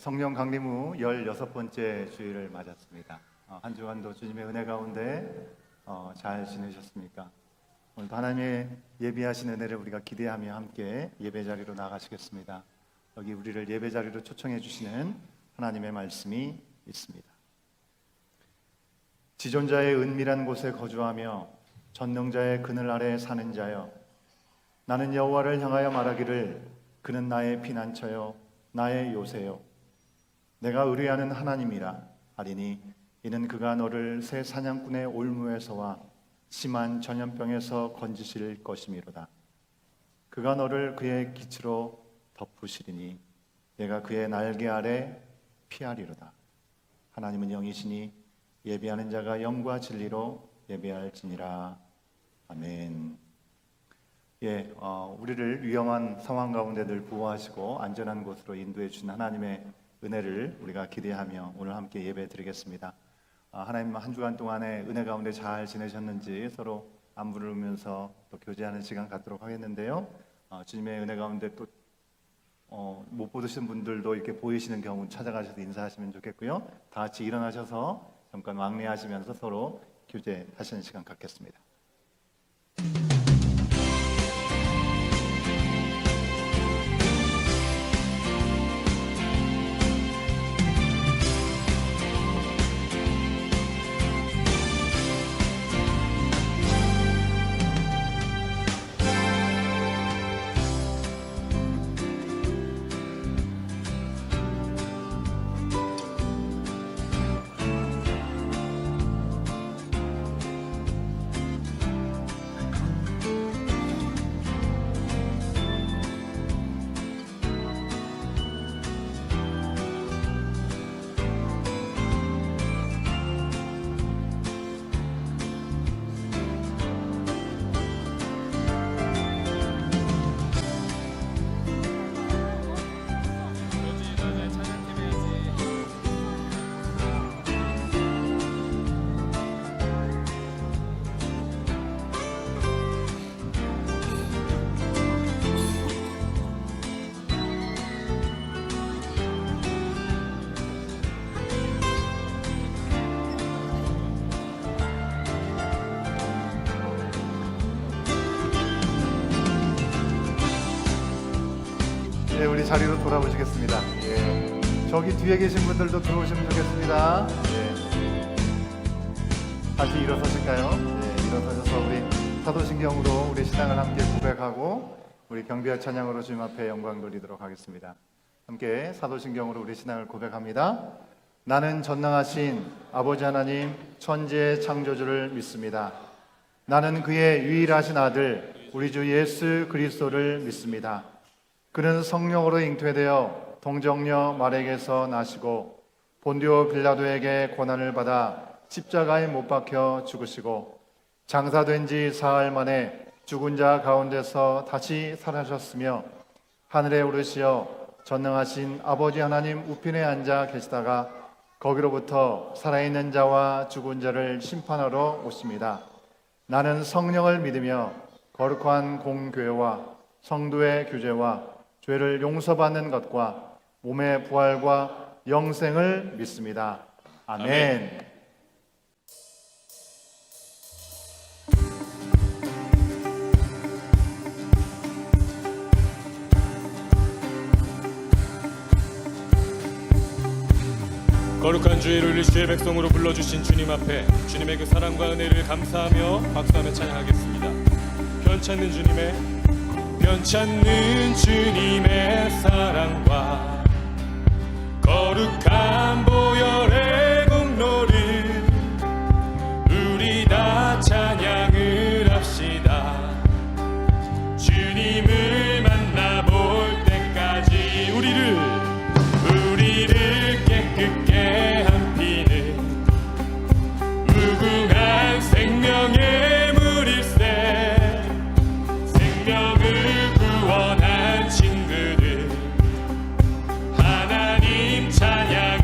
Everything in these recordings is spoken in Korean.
성령 강림 후 16번째 주일을 맞았습니다. 한 주간도 주님의 은혜 가운데 잘 지내셨습니까? 오늘도 하나님의 예비하신 은혜를 우리가 기대하며 함께 예배 자리로 나가시겠습니다. 여기 우리를 예배 자리로 초청해 주시는 하나님의 말씀이 있습니다. 지존자의 은밀한 곳에 거주하며 전능자의 그늘 아래 사는 자여, 나는 여호와를 향하여 말하기를 그는 나의 피난처요 나의 요새요 내가 의뢰하는 하나님이라 하리니 이는 그가 너를 새 사냥꾼의 올무에서와 심한 전염병에서 건지실 것이미로다. 그가 너를 그의 깃으로 덮으시리니 내가 그의 날개 아래 피하리로다. 하나님은 영이시니 예배하는 자가 영과 진리로 예배할지니라. 아멘. 우리를 위험한 상황 가운데 늘 보호하시고 안전한 곳으로 인도해 주신 하나님의 은혜를 우리가 기대하며 오늘 함께 예배 드리겠습니다. 하나님 한 주간 동안에 은혜 가운데 잘 지내셨는지 서로 안부를 묻으면서 또 교제하는 시간 갖도록 하겠는데요. 주님의 은혜 가운데 또 못 보시는 분들도 이렇게 보이시는 경우 찾아가셔서 인사하시면 좋겠고요. 다 같이 일어나셔서 잠깐 왕래하시면서 서로 교제하시는 시간 갖겠습니다. 우리 자리로 돌아오시겠습니다. 저기 뒤에 계신 분들도 들어오시면 좋겠습니다. 다시 일어서실까요? 일어서셔서 우리 사도신경으로 우리 신앙을 함께 고백하고 우리 경배와 찬양으로 주님 앞에 영광 돌리도록 하겠습니다. 함께 사도신경으로 우리 신앙을 고백합니다. 나는 전능하신 아버지 하나님 천지의 창조주를 믿습니다. 나는 그의 유일하신 아들 우리 주 예수 그리스도를 믿습니다. 그는 성령으로 잉태되어 동정녀 마리아에게서 나시고 본디오 빌라도에게 고난을 받아 십자가에 못 박혀 죽으시고 장사된 지 사흘 만에 죽은 자 가운데서 다시 살아나셨으며 하늘에 오르시어 전능하신 아버지 하나님 우편에 앉아 계시다가 거기로부터 살아있는 자와 죽은 자를 심판하러 오십니다. 나는 성령을 믿으며 거룩한 공교회와 성도의 교제와 죄를 용서받는 것과 몸의 부활과 영생을 믿습니다. 아멘. 거룩한 주의를 우리 주의 백성으로 불러주신 주님 앞에 주님의 그 사랑과 은혜를 감사하며 박수하며 찬양하겠습니다. 편찮는 주님의 사랑과 거룩한 보혈의 공로를 우리 다 찬양을 합시다. 주님을 만나볼 때까지 우리를 깨끗게 한 피는 무궁한 생명의 물일세. 생명을 구원한 친구들 하나님 찬양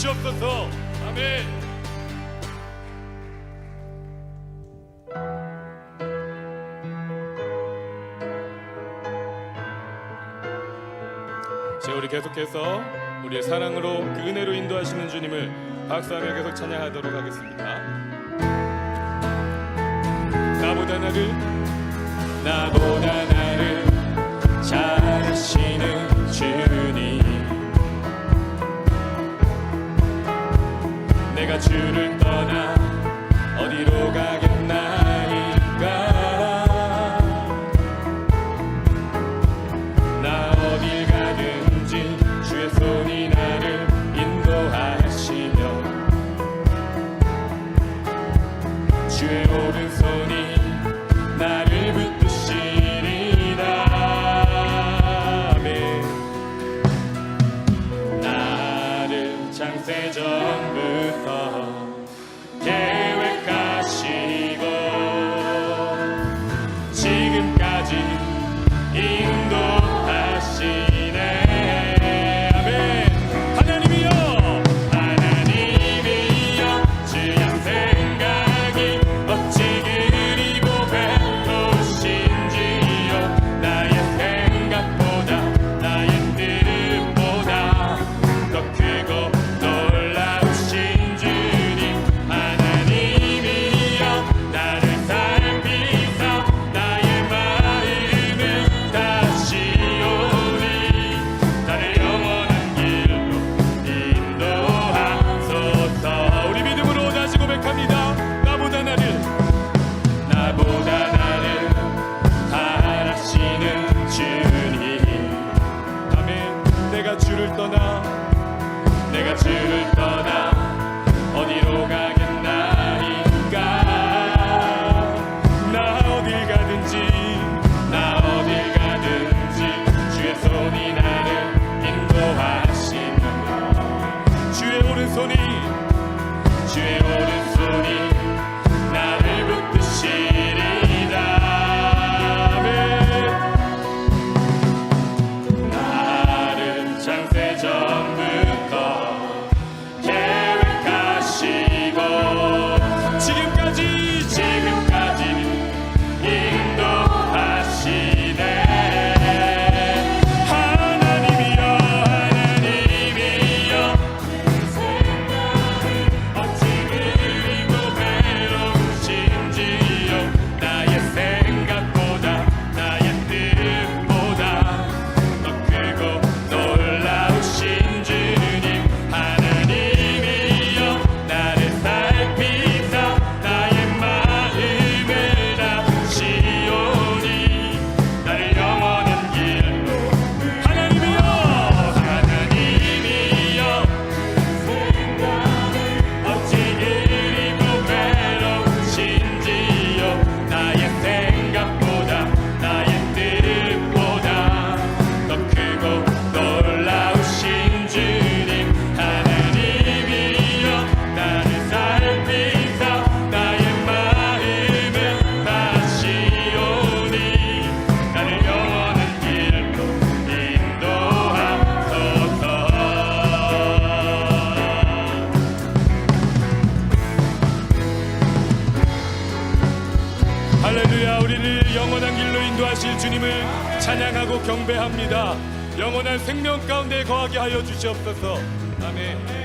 주시옵소서. 아멘. 자, 우리 계속해서 우리의 사랑으로 그 은혜로 인도하시는 주님을 박수하며 계속 찬양하도록 하겠습니다. 나보다 나를 잘 아시는 주님, 내가 주를 떠나 어디로 가겠나이까. 나 어딜 가든지 주의 손이 나를 인도하시며 주의 오른손이 나를 붙드시리라. 아멘. 나를 창세 전부터 계획하시고 지금까지 인도하시네. 아멘. 하나님이여 주의 생각이 어찌 그리고 배우신지요. 나의 생각보다 나의 뜻보다 더 크고 놀라우신 주님. 하나님이여 나를 살피사 나의 마음을 다시오니 나를 영원한 길로 인도하소서. 우리 믿음으로 다시 고백합니다. 나보다 나를 바라시는 주님. 아멘. 내가 주를 떠나 어디로 가겠나이까. 나 어딜 가든지 주의 손이 나를 인도하시는 주의 오른손이 나를 붙드시리라. 아멘. 나를 창세 전부터 계획하시고 지금까지 인도하시네. 하나님이여 어찌 그리고 배로우신지요. 나의 생각보다 나의 뜻보다 더 크고 놀라우신 주님. 하나님이여 나를 살피사 나의 마음을 다시오니 나를 영원한 길로. 하나님이여 어찌 그리고 배로우신지요. 나의 생각보다 나의 뜻보다 더 크고 놀라우신 주님. 하나님이여 나를 살피사 나의 마음을 다시오니 나를 영원한 길로 인도하소서. 할렐루야. 우리를 영원한 길로 인도하실 주님을 찬양하고 경배합니다. 영원한 생명 가운데 거하게 하여 주시옵소서. 아멘.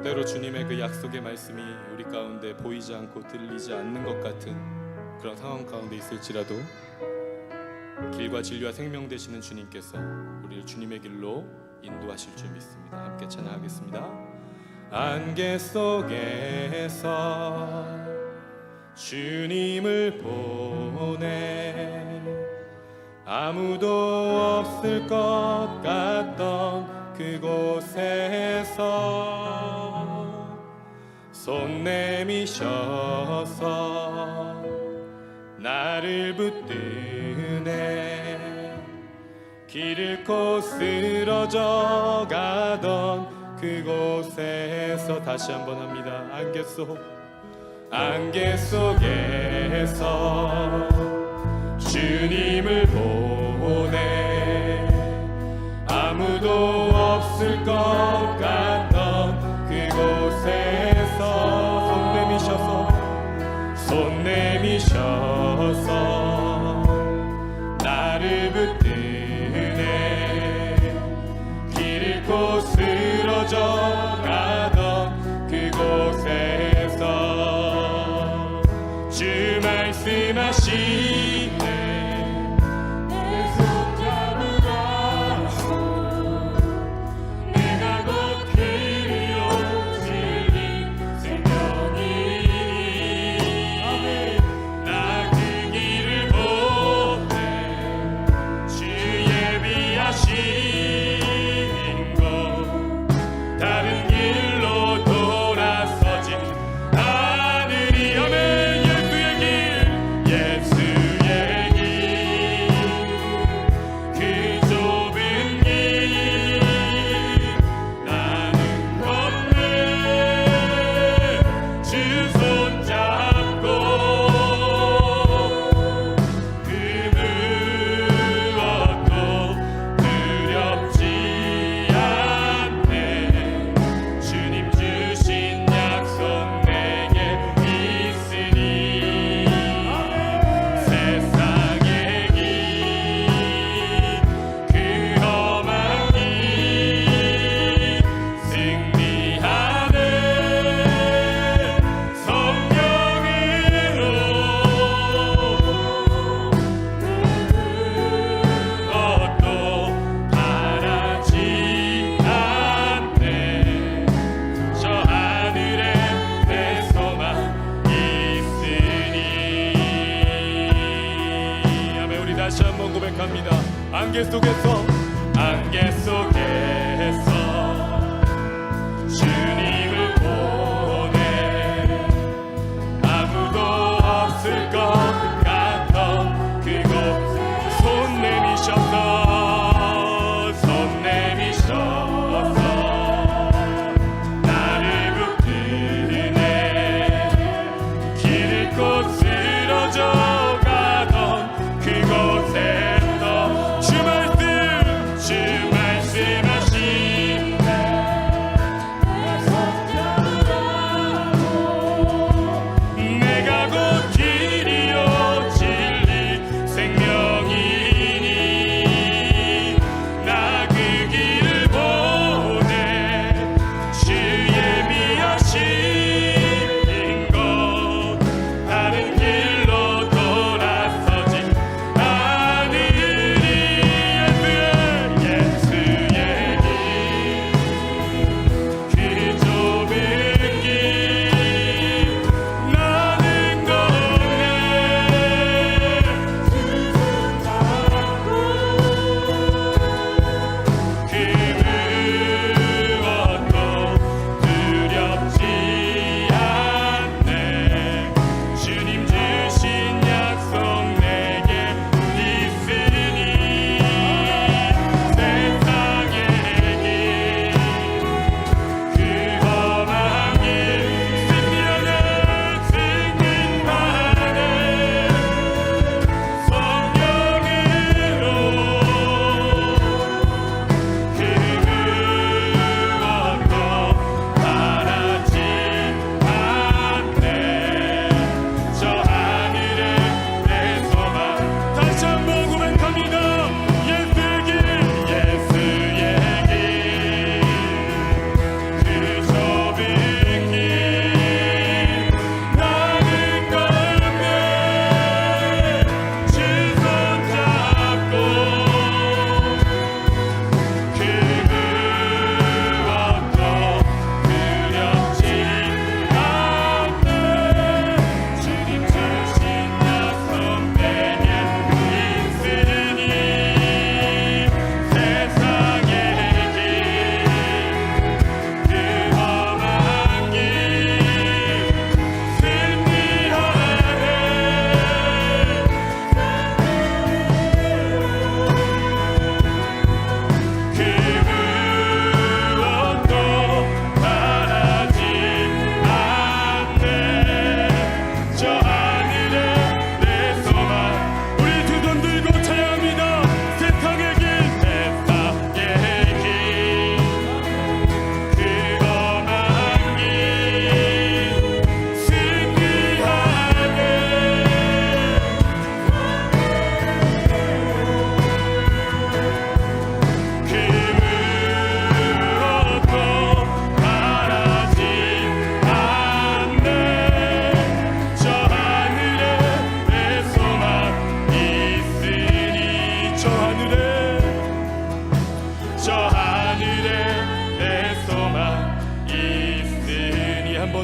때로 주님의 그 약속의 말씀이 우리 가운데 보이지 않고 들리지 않는 것 같은 그런 상황 가운데 있을지라도 길과 진리와 생명 되시는 주님께서 우리를 주님의 길로 인도하실 줄 믿습니다. 함께 찬양하겠습니다. 안개 속에서 주님을 보내 아무도 없을 것 같던 그곳에서 손 내미셔서 나를 붙드네 길 잃고 쓰러져 가던 그곳에서 다시 한번 합니다. 안개 속에서 주님을 보내 아무도 없을 것 같던 그곳에서 손 내미셔서 나를 붙드네 길 잃고 쓰러져 가던 그곳에서 주 말씀하시네 내 손 잡으라고 내가 곧 길이요 진리 생명이니 나 그 길을 보내 주 예비하신 곳 다른 길로 돌아서지 않으리. 아멘. 예수의 길 그 좁은 길 나는 걷네 주 손잡고 그 무엇도 두렵지 않네 주님 주신 약속 내게 있으니 세상의 길 그 험한 길 승리하는 성령으로 무엇도 바라지 않네 저 하늘에 내 소망 있으니. 아멘. 우리 다시 한번 고백합니다. 안개 속에서 주님을 보내 아무도 없을 것 같던 그곳 손 내미셔서 나를 붙드네 길 잃고 쓰러져 가던 그곳에서 주 말씀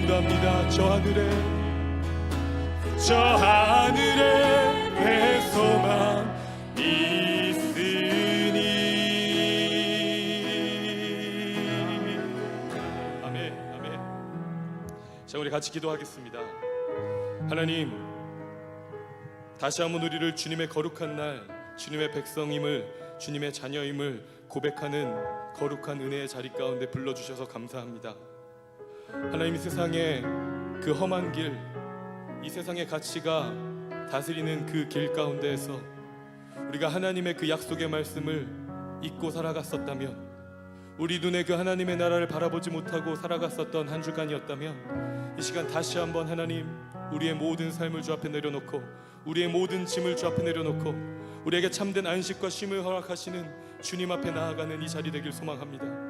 기도합니다. 저 하늘에 내 소망 있으니. 아멘, 아멘. 자, 우리 같이 기도하겠습니다. 하나님, 다시 한번 우리를 주님의 거룩한 날, 주님의 백성임을, 주님의 자녀임을 고백하는 거룩한 은혜의 자리 가운데 불러주셔서 감사합니다. 하나님, 이 세상의 그 험한 길, 이 세상의 가치가 다스리는 그 길 가운데에서 우리가 하나님의 그 약속의 말씀을 잊고 살아갔었다면, 우리 눈에 그 하나님의 나라를 바라보지 못하고 살아갔었던 한 주간이었다면, 이 시간 다시 한번 하나님, 우리의 모든 삶을 주 앞에 내려놓고, 우리의 모든 짐을 주 앞에 내려놓고, 우리에게 참된 안식과 쉼을 허락하시는 주님 앞에 나아가는 이 자리 되길 소망합니다.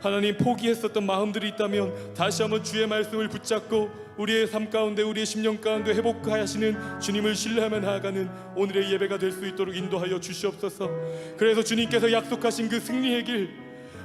하나님, 포기했었던 마음들이 있다면 다시 한번 주의 말씀을 붙잡고 우리의 삶 가운데, 우리의 심령 가운데 회복하시는 주님을 신뢰하며 나아가는 오늘의 예배가 될 수 있도록 인도하여 주시옵소서. 그래서 주님께서 약속하신 그 승리의 길,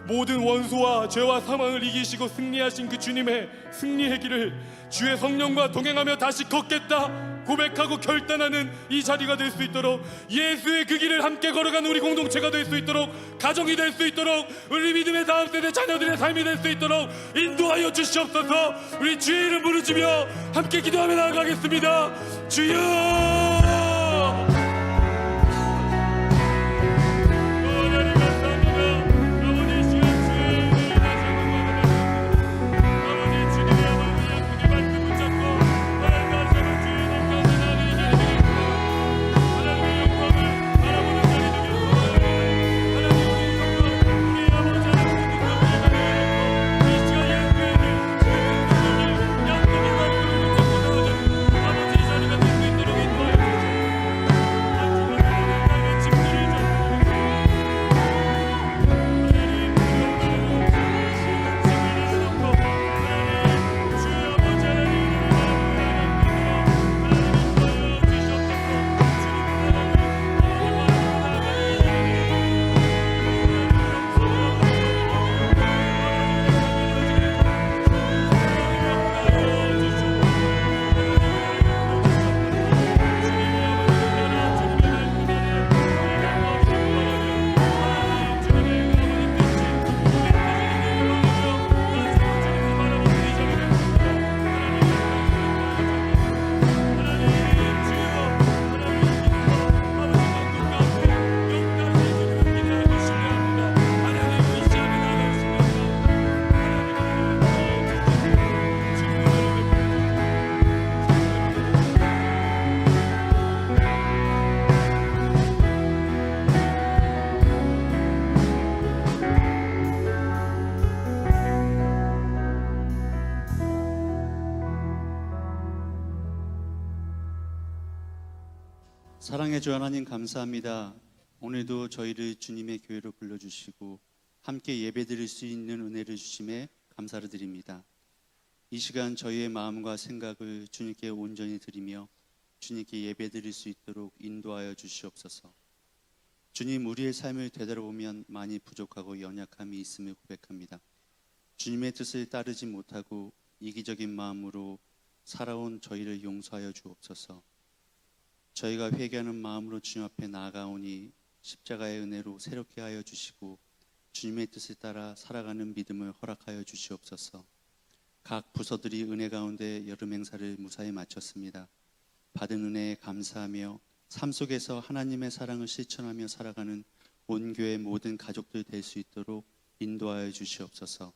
모든 원수와 죄와 사망을 이기시고 승리하신 그 주님의 승리의 길을 주의 성령과 동행하며 다시 걷겠다 고백하고 결단하는 이 자리가 될 수 있도록, 예수의 그 길을 함께 걸어가는 우리 공동체가 될 수 있도록, 가정이 될 수 있도록, 우리 믿음의 다음 세대 자녀들의 삶이 될 수 있도록 인도하여 주시옵소서. 우리 주의 이름 부르짖으며 함께 기도하며 나아가겠습니다. 주여! 사랑의 주 하나님, 감사합니다. 오늘도 저희를 주님의 교회로 불러주시고 함께 예배드릴 수 있는 은혜를 주심에 감사를 드립니다. 이 시간 저희의 마음과 생각을 주님께 온전히 드리며 주님께 예배드릴 수 있도록 인도하여 주시옵소서. 주님, 우리의 삶을 되돌아보면 많이 부족하고 연약함이 있음을 고백합니다. 주님의 뜻을 따르지 못하고 이기적인 마음으로 살아온 저희를 용서하여 주옵소서. 저희가 회개하는 마음으로 주님 앞에 나아가오니 십자가의 은혜로 새롭게 하여 주시고 주님의 뜻을 따라 살아가는 믿음을 허락하여 주시옵소서. 각 부서들이 은혜 가운데 여름 행사를 무사히 마쳤습니다. 받은 은혜에 감사하며 삶 속에서 하나님의 사랑을 실천하며 살아가는 온 교회 모든 가족들 될 수 있도록 인도하여 주시옵소서.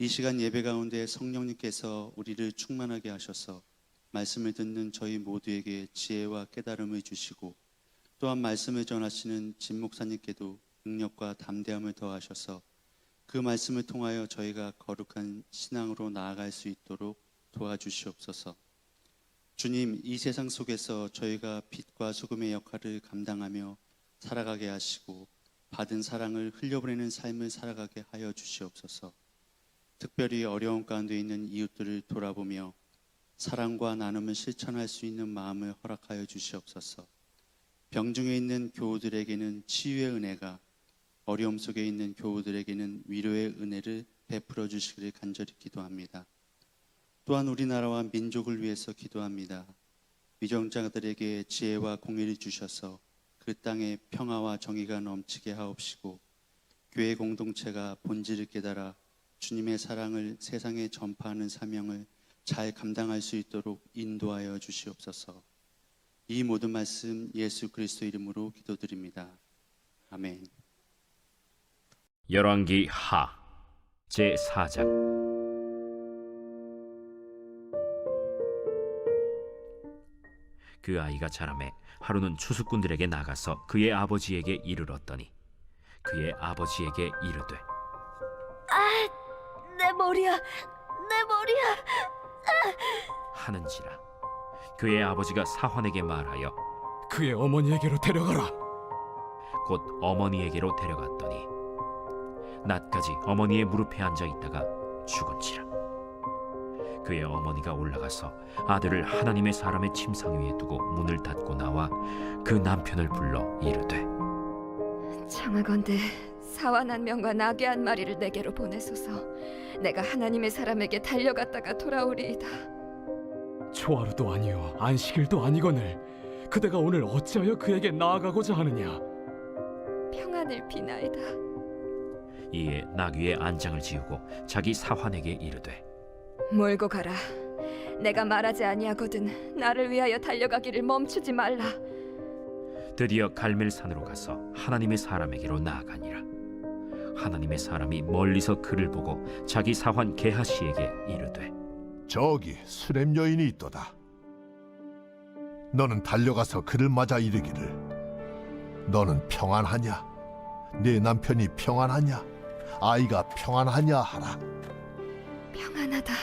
이 시간 예배 가운데 성령님께서 우리를 충만하게 하셔서 말씀을 듣는 저희 모두에게 지혜와 깨달음을 주시고, 또한 말씀을 전하시는 진 목사님께도 능력과 담대함을 더하셔서 그 말씀을 통하여 저희가 거룩한 신앙으로 나아갈 수 있도록 도와주시옵소서. 주님, 이 세상 속에서 저희가 빛과 소금의 역할을 감당하며 살아가게 하시고 받은 사랑을 흘려보내는 삶을 살아가게 하여 주시옵소서. 특별히 어려운 가운데 있는 이웃들을 돌아보며 사랑과 나눔을 실천할 수 있는 마음을 허락하여 주시옵소서. 병중에 있는 교우들에게는 치유의 은혜가, 어려움 속에 있는 교우들에게는 위로의 은혜를 베풀어 주시기를 간절히 기도합니다. 또한 우리나라와 민족을 위해서 기도합니다. 위정자들에게 지혜와 공의를 주셔서 그 땅에 평화와 정의가 넘치게 하옵시고 교회 공동체가 본질을 깨달아 주님의 사랑을 세상에 전파하는 사명을 잘 감당할 수 있도록 인도하여 주시옵소서. 이 모든 말씀 예수 그리스도 이름으로 기도드립니다. 아멘. 열왕기 하 제4장. 그 아이가 자라매 하루는 추수꾼들에게 나가서 그의 아버지에게 이르렀더니 그의 아버지에게 이르되 내 머리야, 내 머리야. 하는지라. 그의 아버지가 사환에게 말하여 그의 어머니에게로 데려가라. 곧 어머니에게로 데려갔더니 낮까지 어머니의 무릎에 앉아 있다가 죽은지라. 그의 어머니가 올라가서 아들을 하나님의 사람의 침상 위에 두고 문을 닫고 나와 그 남편을 불러 이르되 청하건대 사완 한 명과 나귀 한 마리를 내게로 보내소서. 내가 하나님의 사람에게 달려갔다가 돌아오리이다. 초하루도 아니요 안식일도 아니거늘 그대가 오늘 어찌하여 그에게 나아가고자 하느냐. 평안을 비나이다. 이에 나귀의 안장을 지우고 자기 사환에게 이르되 몰고 가라. 내가 말하지 아니하거든 나를 위하여 달려가기를 멈추지 말라. 드디어 갈멜산으로 가서 하나님의 사람에게로 나아가니라. 하나님의 사람이 멀리서 그를 보고 자기 사환 게하시에게 이르되 저기 수렘 여인이 있도다. 너는 달려가서 그를 맞아 이르기를 너는 평안하냐? 네 남편이 평안하냐? 아이가 평안하냐 하라. 평안하다.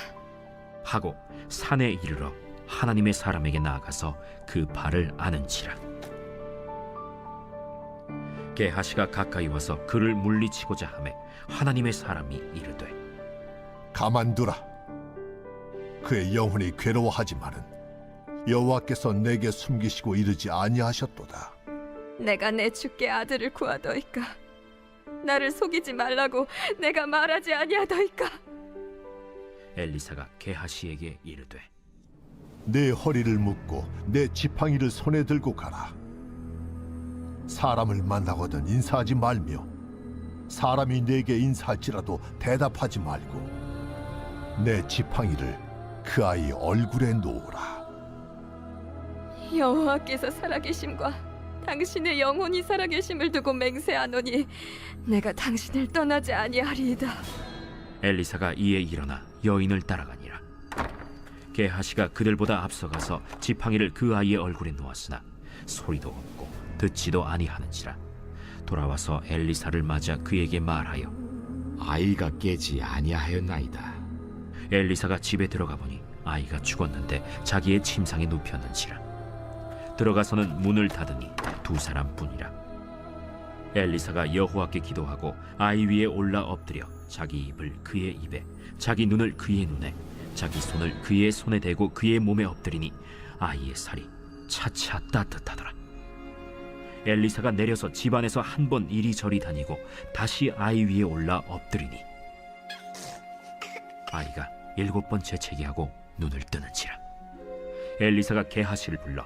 하고 산에 이르러 하나님의 사람에게 나아가서 그 발을 아는지라. 게하시가 가까이 와서 그를 물리치고자 하매 하나님의 사람이 이르되 가만두라. 그의 영혼이 괴로워하지만은 여호와께서 내게 숨기시고 이르지 아니하셨도다. 내가 내 주께 아들을 구하더이까. 나를 속이지 말라고 내가 말하지 아니하더이까. 엘리사가 게하시에게 이르되 내 허리를 묶고 내 지팡이를 손에 들고 가라. 사람을 만나거든 인사하지 말며 사람이 내게 인사할지라도 대답하지 말고 내 지팡이를 그 아이 얼굴에 놓으라. 여호와께서 살아계심과 당신의 영혼이 살아계심을 두고 맹세하노니 내가 당신을 떠나지 아니하리이다. 엘리사가 이에 일어나 여인을 따라가니라. 게하시가 그들보다 앞서가서 지팡이를 그 아이의 얼굴에 놓았으나 소리도 없고 듣지도 아니하는지라. 돌아와서 엘리사를 맞아 그에게 말하여 아이가 깨지 아니하였나이다. 엘리사가 집에 들어가 보니 아이가 죽었는데 자기의 침상에 눕혔는지라. 들어가서는 문을 닫으니 두 사람뿐이라. 엘리사가 여호와께 기도하고 아이 위에 올라 엎드려 자기 입을 그의 입에 자기 눈을 그의 눈에 자기 손을 그의 손에 대고 그의 몸에 엎드리니 아이의 살이 차차 따뜻하더라. 엘리사가 내려서 집안에서 한 번 이리저리 다니고 다시 아이 위에 올라 엎드리니 아이가 7번 재채기하고 눈을 뜨는지라. 엘리사가 게하시를 불러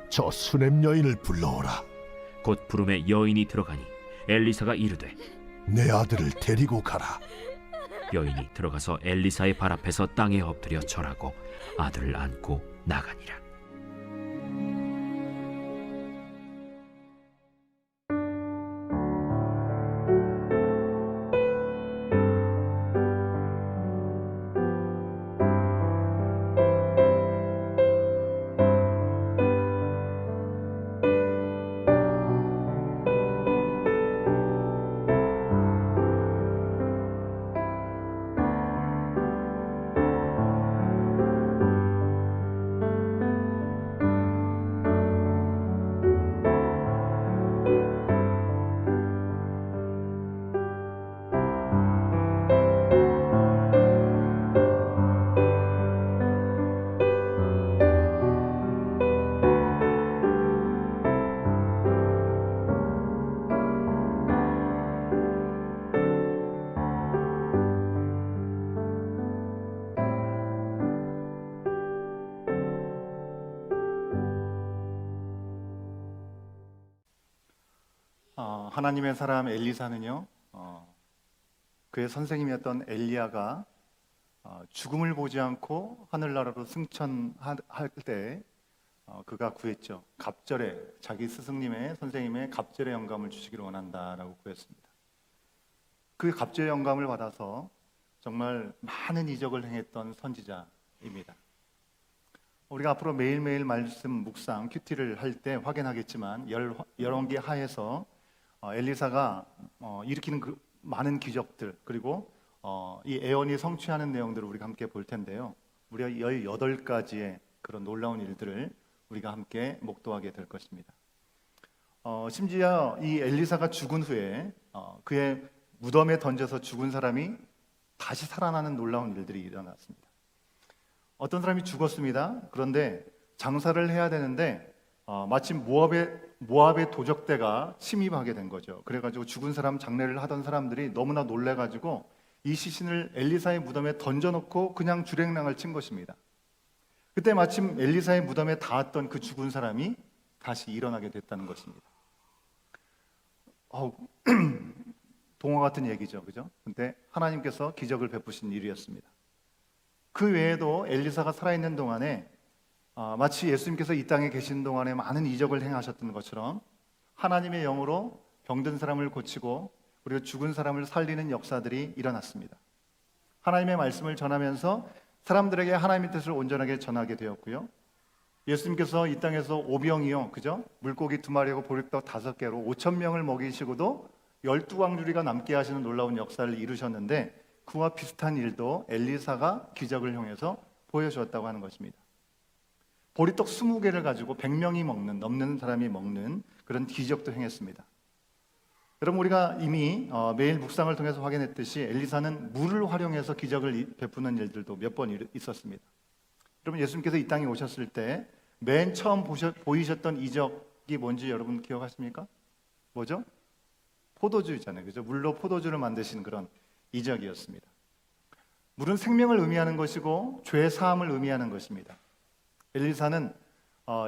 저 수렘 여인을 불러오라. 곧 부름에 여인이 들어가니 엘리사가 이르되 내 아들을 데리고 가라. 여인이 들어가서 엘리사의 발 앞에서 땅에 엎드려 절하고 아들을 안고 나가니라. 하나님의 사람 엘리사는요, 그의 선생님이었던 엘리야가 죽음을 보지 않고 하늘나라로 승천할 때 그가 구했죠. 갑절에 자기 스승님의 선생님의 갑절의 영감을 주시기를 원한다라고 구했습니다. 그 갑절의 영감을 받아서 정말 많은 이적을 행했던 선지자입니다. 우리가 앞으로 매일매일 말씀 묵상 큐티를 할 때 확인하겠지만 열왕기 하에서 엘리사가 일으키는 그 많은 기적들, 그리고 이 애언이 성취하는 내용들을 우리가 함께 볼 텐데요. 우리가 18가지의 그런 놀라운 일들을 우리가 함께 목도하게 될 것입니다. 심지어 이 엘리사가 죽은 후에 그의 무덤에 던져서 죽은 사람이 다시 살아나는 놀라운 일들이 일어났습니다. 어떤 사람이 죽었습니다. 그런데 장사를 해야 되는데 마침 모압의 도적대가 침입하게 된 거죠. 그래가지고 죽은 사람 장례를 하던 사람들이 너무나 놀래가지고 이 시신을 엘리사의 무덤에 던져놓고 그냥 주랭랑을 친 것입니다. 그때 마침 엘리사의 무덤에 닿았던 그 죽은 사람이 다시 일어나게 됐다는 것입니다. 동화 같은 얘기죠, 그죠? 근데 하나님께서 기적을 베푸신 일이었습니다. 그 외에도 엘리사가 살아있는 동안에 마치 예수님께서 이 땅에 계신 동안에 많은 이적을 행하셨던 것처럼 하나님의 영으로 병든 사람을 고치고 그리고 죽은 사람을 살리는 역사들이 일어났습니다. 하나님의 말씀을 전하면서 사람들에게 하나님의 뜻을 온전하게 전하게 되었고요. 예수님께서 이 땅에서 오병이요, 그죠? 물고기 2마리하고 보리떡 5개로 5,000명을 먹이시고도 12광주리가 남게 하시는 놀라운 역사를 이루셨는데 그와 비슷한 일도 엘리사가 기적을 통해서 보여주었다고 하는 것입니다. 보리떡 20개를 가지고 100명이 넘는 사람이 먹는 그런 기적도 행했습니다. 여러분, 우리가 이미 매일 묵상을 통해서 확인했듯이 엘리사는 물을 활용해서 기적을 베푸는 일들도 몇 번 있었습니다. 여러분, 예수님께서 이 땅에 오셨을 때 맨 처음 보이셨던 이적이 뭔지 여러분 기억하십니까? 뭐죠? 포도주잖아요, 그죠? 물로 포도주를 만드신 그런 이적이었습니다. 물은 생명을 의미하는 것이고 죄 사함을 의미하는 것입니다. 엘리사는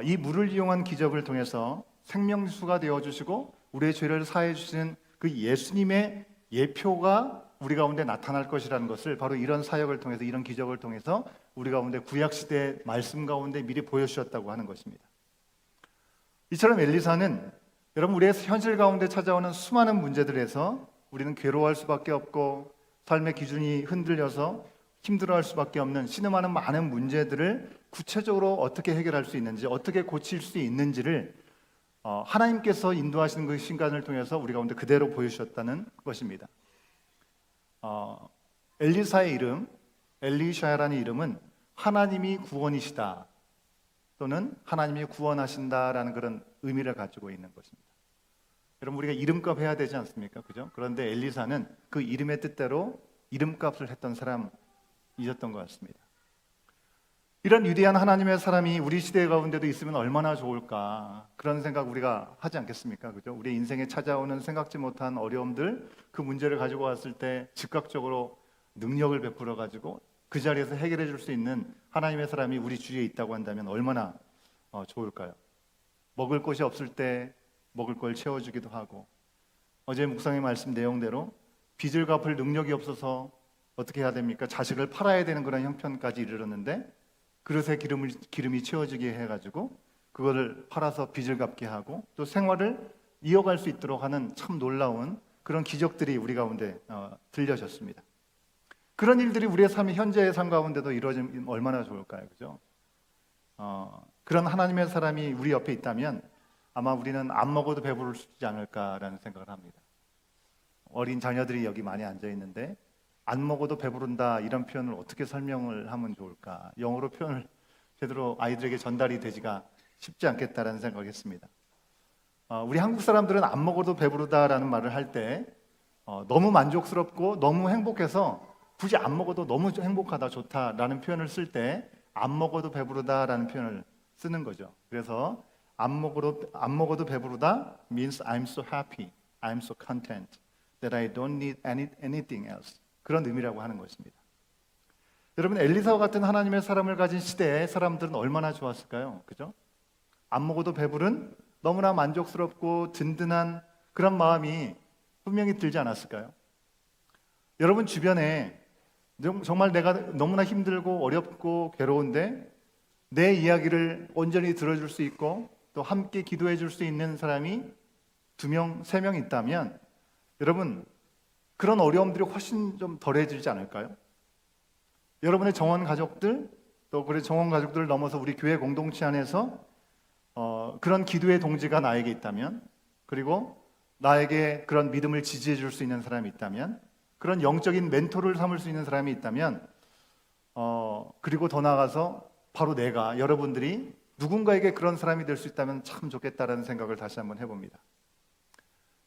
이 물을 이용한 기적을 통해서 생명수가 되어주시고 우리의 죄를 사해 주시는 그 예수님의 예표가 우리 가운데 나타날 것이라는 것을 바로 이런 사역을 통해서, 이런 기적을 통해서 우리 가운데 구약시대의 말씀 가운데 미리 보여주셨다고 하는 것입니다. 이처럼 엘리사는 여러분, 우리의 현실 가운데 찾아오는 수많은 문제들에서 우리는 괴로워할 수밖에 없고 삶의 기준이 흔들려서 힘들어할 수밖에 없는 신음하는 많은 문제들을 구체적으로 어떻게 해결할 수 있는지, 어떻게 고칠 수 있는지를 하나님께서 인도하시는 그 신간을 통해서 우리 가운데 그대로 보여주셨다는 것입니다. 엘리사의 이름, 엘리샤라는 이름은 하나님이 구원이시다 또는 하나님이 구원하신다라는 그런 의미를 가지고 있는 것입니다. 여러분, 우리가 이름값 해야 되지 않습니까? 그죠? 그런데 엘리사는 그 이름의 뜻대로 이름값을 했던 사람이었던 것 같습니다. 이런 위대한 하나님의 사람이 우리 시대 가운데도 있으면 얼마나 좋을까, 그런 생각 우리가 하지 않겠습니까? 그죠? 우리 인생에 찾아오는 생각지 못한 어려움들, 그 문제를 가지고 왔을 때 즉각적으로 능력을 베풀어 가지고 그 자리에서 해결해 줄 수 있는 하나님의 사람이 우리 주위에 있다고 한다면 얼마나 좋을까요? 먹을 것이 없을 때 먹을 걸 채워주기도 하고, 어제 묵상의 말씀 내용대로 빚을 갚을 능력이 없어서 어떻게 해야 됩니까? 자식을 팔아야 되는 그런 형편까지 이르렀는데 그릇에 기름이 채워지게 해가지고 그거를 팔아서 빚을 갚게 하고 또 생활을 이어갈 수 있도록 하는 참 놀라운 그런 기적들이 우리 가운데 들려졌습니다. 그런 일들이 우리의 삶, 현재의 삶 가운데도 이루어지면 얼마나 좋을까요? 그죠? 그런 하나님의 사람이 우리 옆에 있다면 아마 우리는 안 먹어도 배부를 수 있지 않을까라는 생각을 합니다. 어린 자녀들이 여기 많이 앉아 있는데 안 먹어도 배부른다, 이런 표현을 어떻게 설명을 하면 좋을까? 영어로 표현을 제대로 아이들에게 전달이 되지가 쉽지 않겠다라는 생각을 했습니다. 우리 한국 사람들은 안 먹어도 배부르다라는 말을 할 때 너무 만족스럽고 너무 행복해서 굳이 안 먹어도 너무 행복하다, 좋다라는 표현을 쓸 때 안 먹어도 배부르다라는 표현을 쓰는 거죠. 그래서 안 먹어도 배부르다 means I'm so happy, I'm so content that I don't need anything else. 그런 의미라고 하는 것입니다. 여러분, 엘리사와 같은 하나님의 사람을 가진 시대의 사람들은 얼마나 좋았을까요? 그죠? 안 먹어도 배부른, 너무나 만족스럽고 든든한 그런 마음이 분명히 들지 않았을까요? 여러분 주변에 정말 내가 너무나 힘들고 어렵고 괴로운데 내 이야기를 온전히 들어줄 수 있고 또 함께 기도해 줄 수 있는 사람이 2명, 3명 있다면 여러분 그런 어려움들이 훨씬 좀 덜해지지 않을까요? 여러분의 정원 가족들 또 그래 정원 가족들을 넘어서 우리 교회 공동체 안에서 그런 기도의 동지가 나에게 있다면, 그리고 나에게 그런 믿음을 지지해 줄 수 있는 사람이 있다면, 그런 영적인 멘토를 삼을 수 있는 사람이 있다면, 그리고 더 나아가서 바로 내가, 여러분들이 누군가에게 그런 사람이 될 수 있다면 참 좋겠다라는 생각을 다시 한번 해봅니다.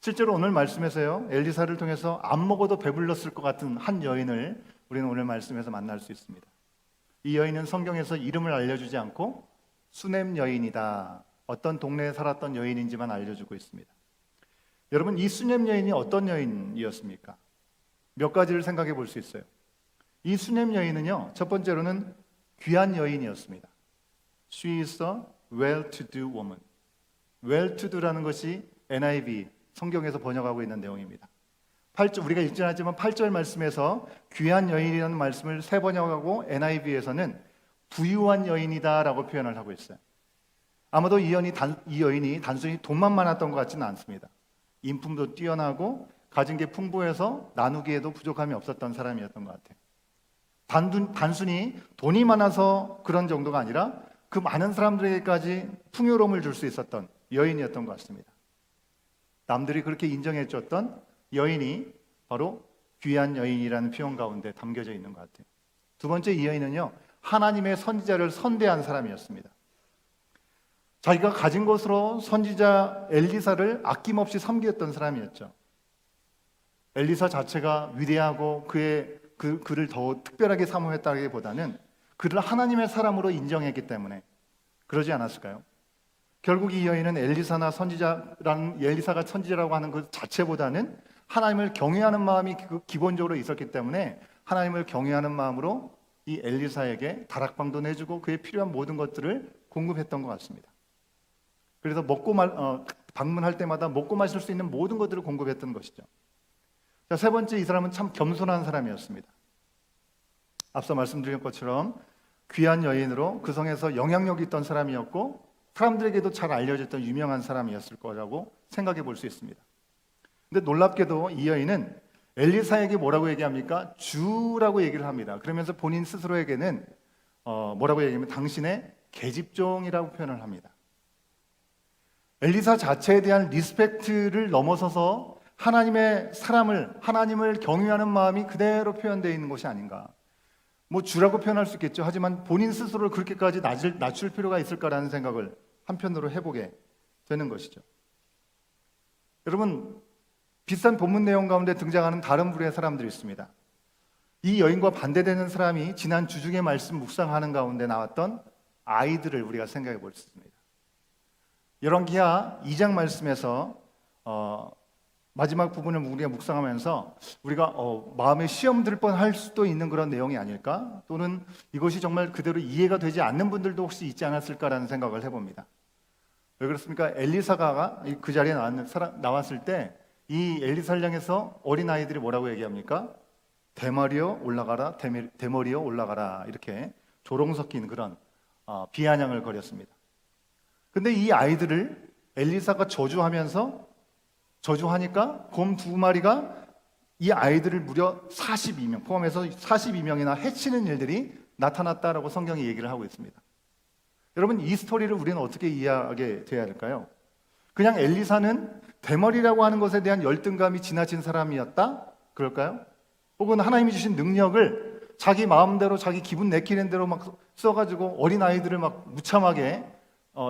실제로 오늘 말씀에서요, 엘리사를 통해서 안 먹어도 배불렀을 것 같은 한 여인을 우리는 오늘 말씀에서 만날 수 있습니다. 이 여인은 성경에서 이름을 알려주지 않고 수넴 여인이다, 어떤 동네에 살았던 여인인지만 알려주고 있습니다. 여러분, 이 수넴 여인이 어떤 여인이었습니까? 몇 가지를 생각해 볼 수 있어요. 이 수넴 여인은요, 첫 번째로는 귀한 여인이었습니다. She is a well-to-do woman. well-to-do라는 것이 NIV 성경에서 번역하고 있는 내용입니다. 8절, 우리가 읽지 않았지만 8절 말씀에서 귀한 여인이라는 말씀을 새 번역하고 NIV에서는 부유한 여인이다라고 표현을 하고 있어요. 아마도 이 여인이 단순히 돈만 많았던 것 같지는 않습니다. 인품도 뛰어나고 가진 게 풍부해서 나누기에도 부족함이 없었던 사람이었던 것 같아요. 단순히 돈이 많아서 그런 정도가 아니라 그 많은 사람들에게까지 풍요로움을 줄 수 있었던 여인이었던 것 같습니다. 남들이 그렇게 인정해 줬던 여인이 바로 귀한 여인이라는 표현 가운데 담겨져 있는 것 같아요. 두 번째, 이 여인은요, 하나님의 선지자를 선대한 사람이었습니다. 자기가 가진 것으로 선지자 엘리사를 아낌없이 섬겼던 사람이었죠. 엘리사 자체가 위대하고 그를 더 특별하게 사모했다기보다는 그를 하나님의 사람으로 인정했기 때문에 그러지 않았을까요? 결국 이 여인은 엘리사가 선지자라고 하는 것 자체보다는 하나님을 경외하는 마음이 기본적으로 있었기 때문에 하나님을 경외하는 마음으로 이 엘리사에게 다락방도 내주고 그에 필요한 모든 것들을 공급했던 것 같습니다. 그래서 방문할 때마다 먹고 마실 수 있는 모든 것들을 공급했던 것이죠. 자, 세 번째, 이 사람은 참 겸손한 사람이었습니다. 앞서 말씀드린 것처럼 귀한 여인으로 그 성에서 영향력이 있던 사람이었고 사람들에게도 잘 알려졌던 유명한 사람이었을 거라고 생각해 볼 수 있습니다. 근데 놀랍게도 이 여인은 엘리사에게 뭐라고 얘기합니까? 주라고 얘기를 합니다. 그러면서 본인 스스로에게는 뭐라고 얘기하면 당신의 계집종이라고 표현을 합니다. 엘리사 자체에 대한 리스펙트를 넘어서서 하나님을 경외하는 마음이 그대로 표현되어 있는 것이 아닌가. 뭐 주라고 표현할 수 있겠죠. 하지만 본인 스스로를 그렇게까지 낮출 필요가 있을까라는 생각을 한편으로 해보게 되는 것이죠. 여러분, 비슷한 본문 내용 가운데 등장하는 다른 부류의 사람들이 있습니다. 이 여인과 반대되는 사람이 지난 주중의 말씀 묵상하는 가운데 나왔던 아이들을 우리가 생각해 볼 수 있습니다. 열왕기하 2장 말씀에서 마지막 부분을 우리가 묵상하면서 우리가 마음에 시험 들 뻔할 수도 있는 그런 내용이 아닐까? 또는 이것이 정말 그대로 이해가 되지 않는 분들도 혹시 있지 않았을까라는 생각을 해봅니다. 왜 그렇습니까? 엘리사가 그 자리에 나왔을 때 이 엘리사를 향해서 어린아이들이 뭐라고 얘기합니까? 대머리여 올라가라, 대머리여 올라가라, 이렇게 조롱 섞인 그런 비아냥을 거렸습니다. 근데 이 아이들을 엘리사가 저주하니까 곰 2마리가 이 아이들을 무려 42명, 포함해서 42명이나 해치는 일들이 나타났다라고 성경이 얘기를 하고 있습니다. 여러분, 이 스토리를 우리는 어떻게 이해하게 돼야 할까요? 그냥 엘리사는 대머리라고 하는 것에 대한 열등감이 지나친 사람이었다? 그럴까요? 혹은 하나님이 주신 능력을 자기 마음대로 자기 기분 내키는 대로 막 써가지고 어린아이들을 막 무참하게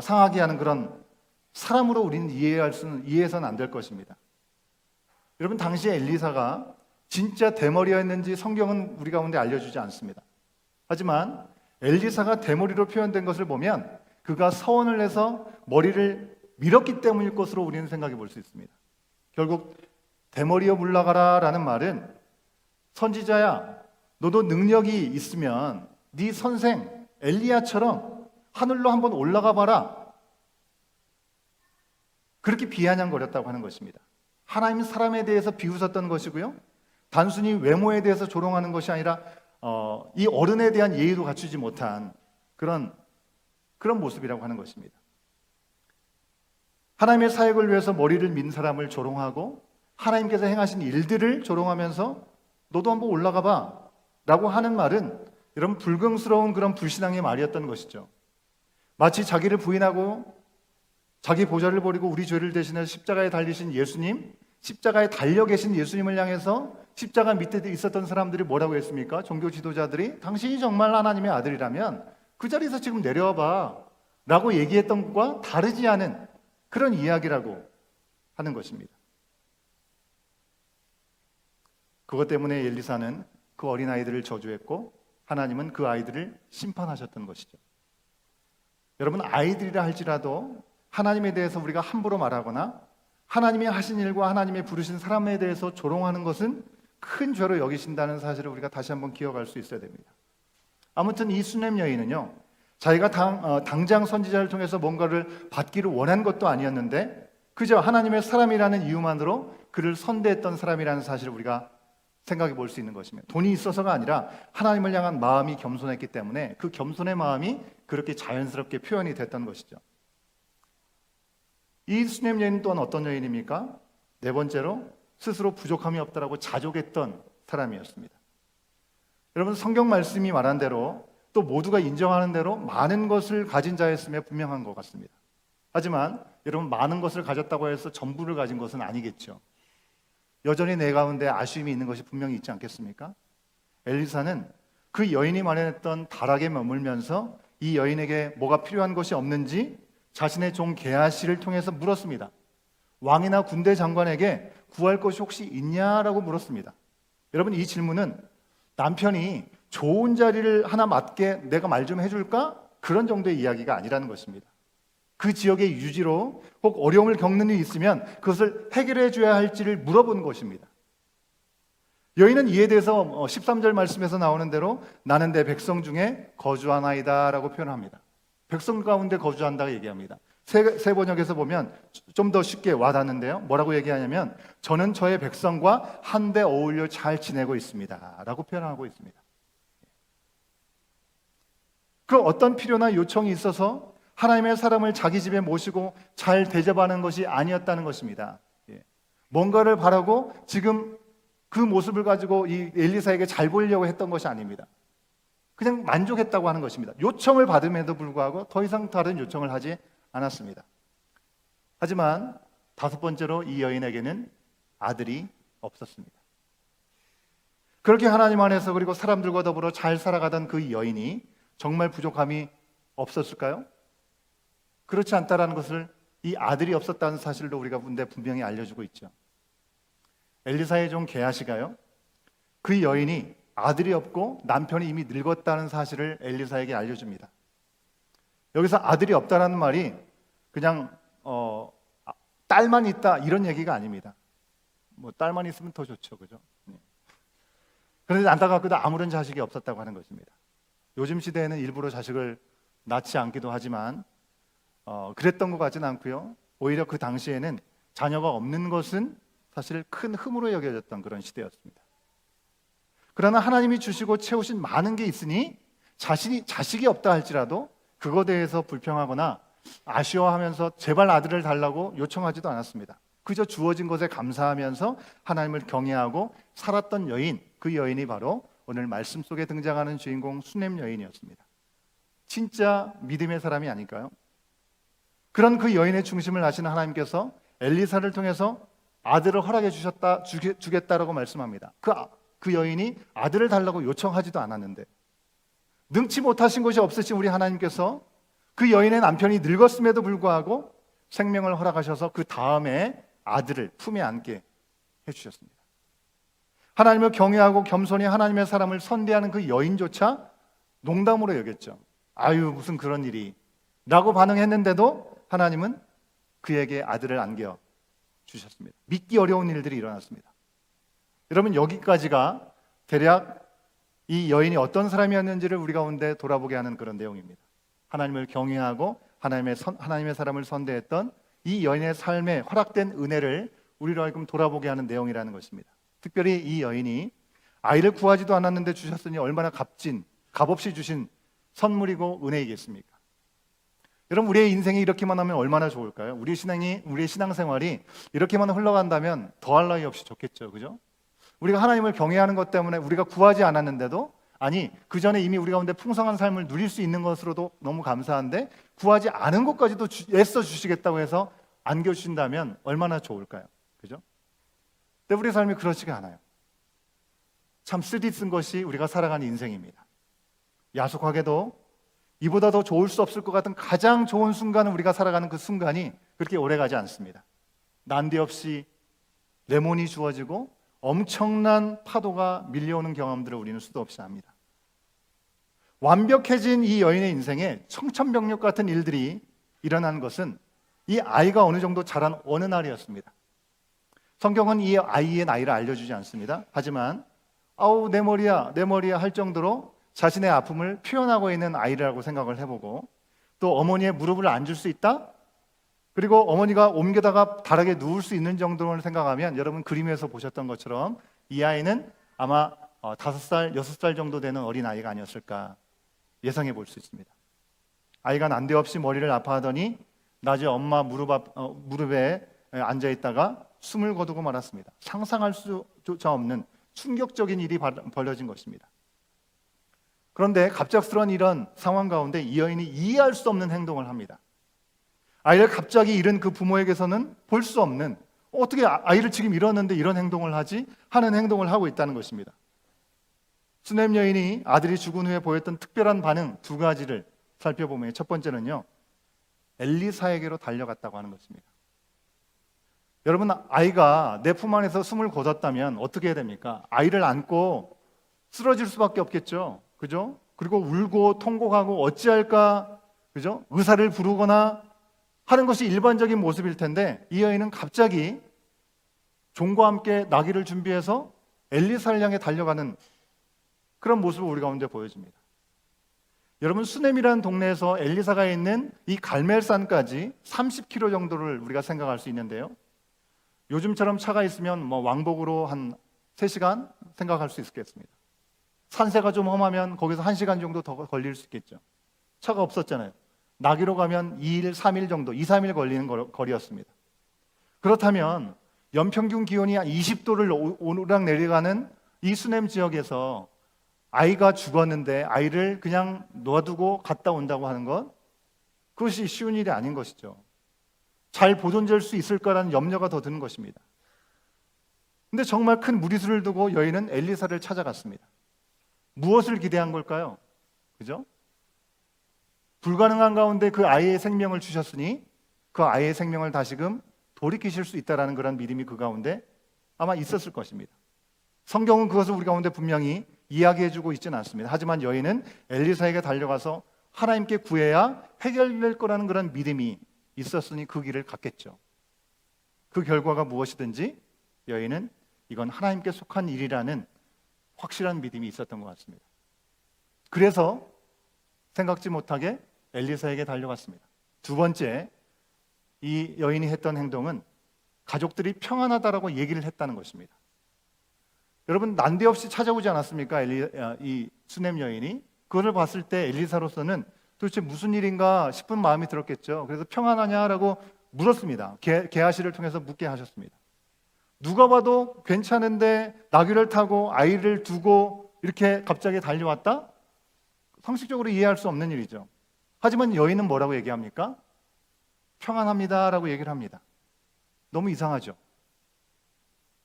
상하게 하는 그런 사람으로 우리는 이해해서는 안 될 것입니다. 여러분, 당시에 엘리사가 진짜 대머리였는지 성경은 우리 가운데 알려주지 않습니다. 하지만 엘리사가 대머리로 표현된 것을 보면 그가 서원을 해서 머리를 밀었기 때문일 것으로 우리는 생각해 볼 수 있습니다. 결국 대머리여 물러가라 라는 말은 선지자야, 너도 능력이 있으면 네 선생 엘리야처럼 하늘로 한번 올라가 봐라, 그렇게 비아냥거렸다고 하는 것입니다. 하나님 사람에 대해서 비웃었던 것이고요. 단순히 외모에 대해서 조롱하는 것이 아니라 이 어른에 대한 예의도 갖추지 못한 그런 모습이라고 하는 것입니다. 하나님의 사역을 위해서 머리를 민 사람을 조롱하고 하나님께서 행하신 일들을 조롱하면서 너도 한번 올라가 봐 라고 하는 말은 여러분 불경스러운 그런 불신앙의 말이었던 것이죠. 마치 자기를 부인하고 자기 보좌를 버리고 우리 죄를 대신해 십자가에 달리신 예수님, 십자가에 달려 계신 예수님을 향해서 십자가 밑에 있었던 사람들이 뭐라고 했습니까? 종교 지도자들이 당신이 정말 하나님의 아들이라면 그 자리에서 지금 내려와 봐 라고 얘기했던 것과 다르지 않은 그런 이야기라고 하는 것입니다. 그것 때문에 엘리사는 그 어린아이들을 저주했고 하나님은 그 아이들을 심판하셨던 것이죠. 여러분, 아이들이라 할지라도 하나님에 대해서 우리가 함부로 말하거나 하나님이 하신 일과 하나님이 부르신 사람에 대해서 조롱하는 것은 큰 죄로 여기신다는 사실을 우리가 다시 한번 기억할 수 있어야 됩니다. 아무튼 이 수넴 여인은요, 자기가 당장 선지자를 통해서 뭔가를 받기를 원한 것도 아니었는데 그저 하나님의 사람이라는 이유만으로 그를 선대했던 사람이라는 사실을 우리가 생각해 볼 수 있는 것입니다. 돈이 있어서가 아니라 하나님을 향한 마음이 겸손했기 때문에 그 겸손의 마음이 그렇게 자연스럽게 표현이 됐던 것이죠. 이 수넴 여인 또한 어떤 여인입니까? 네 번째로 스스로 부족함이 없다라고 자족했던 사람이었습니다. 여러분, 성경 말씀이 말한 대로 또 모두가 인정하는 대로 많은 것을 가진 자였음에 분명한 것 같습니다. 하지만 여러분, 많은 것을 가졌다고 해서 전부를 가진 것은 아니겠죠. 여전히 내 가운데 아쉬움이 있는 것이 분명히 있지 않겠습니까? 엘리사는 그 여인이 마련했던 다락에 머물면서 이 여인에게 뭐가 필요한 것이 없는지 자신의 종 게하시를 통해서 물었습니다. 왕이나 군대 장관에게 구할 것이 혹시 있냐라고 물었습니다. 여러분, 이 질문은 남편이 좋은 자리를 하나 맡게 내가 말 좀 해줄까? 그런 정도의 이야기가 아니라는 것입니다. 그 지역의 유지로 혹 어려움을 겪는 일이 있으면 그것을 해결해 줘야 할지를 물어보는 것입니다. 여인은 이에 대해서 13절 말씀에서 나오는 대로 나는 내 백성 중에 거주하나이다 라고 표현합니다. 백성 가운데 거주한다고 얘기합니다. 새 번역에서 보면 좀 더 쉽게 와닿는데요. 뭐라고 얘기하냐면 저는 저의 백성과 한데 어울려 잘 지내고 있습니다 라고 표현하고 있습니다. 그 어떤 필요나 요청이 있어서 하나님의 사람을 자기 집에 모시고 잘 대접하는 것이 아니었다는 것입니다. 뭔가를 바라고 지금 그 모습을 가지고 이 엘리사에게 잘 보이려고 했던 것이 아닙니다. 그냥 만족했다고 하는 것입니다. 요청을 받음에도 불구하고 더 이상 다른 요청을 하지 않았습니다. 하지만 다섯 번째로 이 여인에게는 아들이 없었습니다. 그렇게 하나님 안에서 그리고 사람들과 더불어 잘 살아가던 그 여인이 정말 부족함이 없었을까요? 그렇지 않다라는 것을 이 아들이 없었다는 사실도 우리가 분명히 알려주고 있죠. 엘리사의 종 게하시가요, 그 여인이 아들이 없고 남편이 이미 늙었다는 사실을 엘리사에게 알려줍니다. 여기서 아들이 없다라는 말이 그냥 딸만 있다 이런 얘기가 아닙니다. 뭐 딸만 있으면 더 좋죠, 그죠? 그런데 안타깝게도 아무런 자식이 없었다고 하는 것입니다. 요즘 시대에는 일부러 자식을 낳지 않기도 하지만 그랬던 것 같지는 않고요. 오히려 그 당시에는 자녀가 없는 것은 사실 큰 흠으로 여겨졌던 그런 시대였습니다. 그러나 하나님이 주시고 채우신 많은 게 있으니 자식이 없다 할지라도 그거에 대해서 불평하거나 아쉬워하면서 제발 아들을 달라고 요청하지도 않았습니다. 그저 주어진 것에 감사하면서 하나님을 경외하고 살았던 여인, 그 여인이 바로 오늘 말씀 속에 등장하는 주인공 수넴 여인이었습니다. 진짜 믿음의 사람이 아닐까요? 그런 그 여인의 중심을 아시는 하나님께서 엘리사를 통해서 아들을 허락해 주겠다라고 말씀합니다. 그 여인이 아들을 달라고 요청하지도 않았는데 능치 못하신 것이 없으신 우리 하나님께서 그 여인의 남편이 늙었음에도 불구하고 생명을 허락하셔서 그 다음에 아들을 품에 안게 해주셨습니다. 하나님을 경외하고 겸손히 하나님의 사람을 선대하는 그 여인조차 농담으로 여겼죠. 아유, 무슨 그런 일이 라고 반응했는데도 하나님은 그에게 아들을 안겨 주셨습니다. 믿기 어려운 일들이 일어났습니다. 여러분, 여기까지가 대략 이 여인이 어떤 사람이었는지를 우리 가운데 돌아보게 하는 그런 내용입니다. 하나님을 경외하고 하나님의 사람을 선대했던 이 여인의 삶에 허락된 은혜를 우리로 하여금 돌아보게 하는 내용이라는 것입니다. 특별히 이 여인이 아이를 구하지도 않았는데 주셨으니 얼마나 값없이 주신 선물이고 은혜이겠습니까? 여러분, 우리의 인생이 이렇게만 하면 얼마나 좋을까요? 우리의 신앙생활이 이렇게만 흘러간다면 더할 나위 없이 좋겠죠. 그죠? 우리가 하나님을 경외하는 것 때문에 우리가 구하지 않았는데도, 아니 그 전에 이미 우리 가운데 풍성한 삶을 누릴 수 있는 것으로도 너무 감사한데 구하지 않은 것까지도 애써 주시겠다고 해서 안겨주신다면 얼마나 좋을까요? 그죠? 근데 우리의 삶이 그렇지가 않아요. 참 쓰디쓴 것이 우리가 살아가는 인생입니다. 야속하게도 이보다 더 좋을 수 없을 것 같은 가장 좋은 순간을 우리가 살아가는 그 순간이 그렇게 오래가지 않습니다. 난데없이 레몬이 주어지고 엄청난 파도가 밀려오는 경험들을 우리는 수도 없이 합니다. 완벽해진 이 여인의 인생에 청천벽력 같은 일들이 일어난 것은 이 아이가 어느 정도 자란 어느 날이었습니다. 성경은 이 아이의 나이를 알려주지 않습니다. 하지만 아우 내 머리야 할 정도로 자신의 아픔을 표현하고 있는 아이라고 생각을 해보고, 또 어머니의 무릎을 앉을 수 있다? 그리고 어머니가 옮겨다가 다락에 누울 수 있는 정도를 생각하면 여러분 그림에서 보셨던 것처럼 이 아이는 아마 5살, 6살 정도 되는 어린 아이가 아니었을까 예상해 볼 수 있습니다. 아이가 난데없이 머리를 아파하더니 낮에 엄마 무릎에 앉아있다가 숨을 거두고 말았습니다. 상상할 수조차 없는 충격적인 일이 벌어진 것입니다. 그런데 갑작스러운 이런 상황 가운데 이 여인이 이해할 수 없는 행동을 합니다. 아이를 갑자기 잃은 그 부모에게서는 볼 수 없는, 어떻게 아이를 지금 잃었는데 이런 행동을 하지? 하는 행동을 하고 있다는 것입니다. 수넴 여인이 아들이 죽은 후에 보였던 특별한 반응 2가지를 살펴보면, 첫 번째는요, 엘리사에게로 달려갔다고 하는 것입니다. 여러분, 아이가 내 품 안에서 숨을 거뒀다면 어떻게 해야 됩니까? 아이를 안고 쓰러질 수밖에 없겠죠. 그죠? 그리고 울고 통곡하고 어찌할까? 그죠? 의사를 부르거나 하는 것이 일반적인 모습일 텐데, 이 여인은 갑자기 종과 함께 나귀를 준비해서 엘리사를 향해 달려가는 그런 모습을 우리 가운데 보여집니다. 여러분, 수넴이라는 동네에서 엘리사가 있는 이 갈멜산까지 30km 정도를 우리가 생각할 수 있는데요, 요즘처럼 차가 있으면 왕복으로 한 3시간 생각할 수 있겠습니다. 산세가 좀 험하면 거기서 1시간 정도 더 걸릴 수 있겠죠. 차가 없었잖아요. 나귀로 가면 2일, 3일 정도, 2, 3일 걸리는 거리였습니다. 그렇다면 연평균 기온이 한 20도를 오르락 내리가는 이 수넴 지역에서 아이가 죽었는데 아이를 그냥 놔두고 갔다 온다고 하는 것, 그것이 쉬운 일이 아닌 것이죠. 잘 보존될 수 있을 거라는 염려가 더 드는 것입니다. 근데 정말 큰 무리수를 두고 여인은 엘리사를 찾아갔습니다. 무엇을 기대한 걸까요? 그죠? 불가능한 가운데 그 아이의 생명을 주셨으니 그 아이의 생명을 다시금 돌이키실 수 있다는 그런 믿음이 그 가운데 아마 있었을 것입니다. 성경은 그것을 우리 가운데 분명히 이야기해주고 있지는 않습니다. 하지만 여인은 엘리사에게 달려가서 하나님께 구해야 해결될 거라는 그런 믿음이 있었으니 그 길을 갔겠죠. 그 결과가 무엇이든지 여인은 이건 하나님께 속한 일이라는 확실한 믿음이 있었던 것 같습니다. 그래서 생각지 못하게 엘리사에게 달려갔습니다. 2번째, 이 여인이 했던 행동은 가족들이 평안하다라고 얘기를 했다는 것입니다. 여러분, 난데없이 찾아오지 않았습니까? 이 수넴 여인이. 그것을 봤을 때 엘리사로서는 도대체 무슨 일인가 싶은 마음이 들었겠죠. 그래서 평안하냐라고 물었습니다. 게하시를 통해서 묻게 하셨습니다. 누가 봐도 괜찮은데 나귀를 타고 아이를 두고 이렇게 갑자기 달려왔다? 상식적으로 이해할 수 없는 일이죠. 하지만 여인은 뭐라고 얘기합니까? 평안합니다라고 얘기를 합니다. 너무 이상하죠.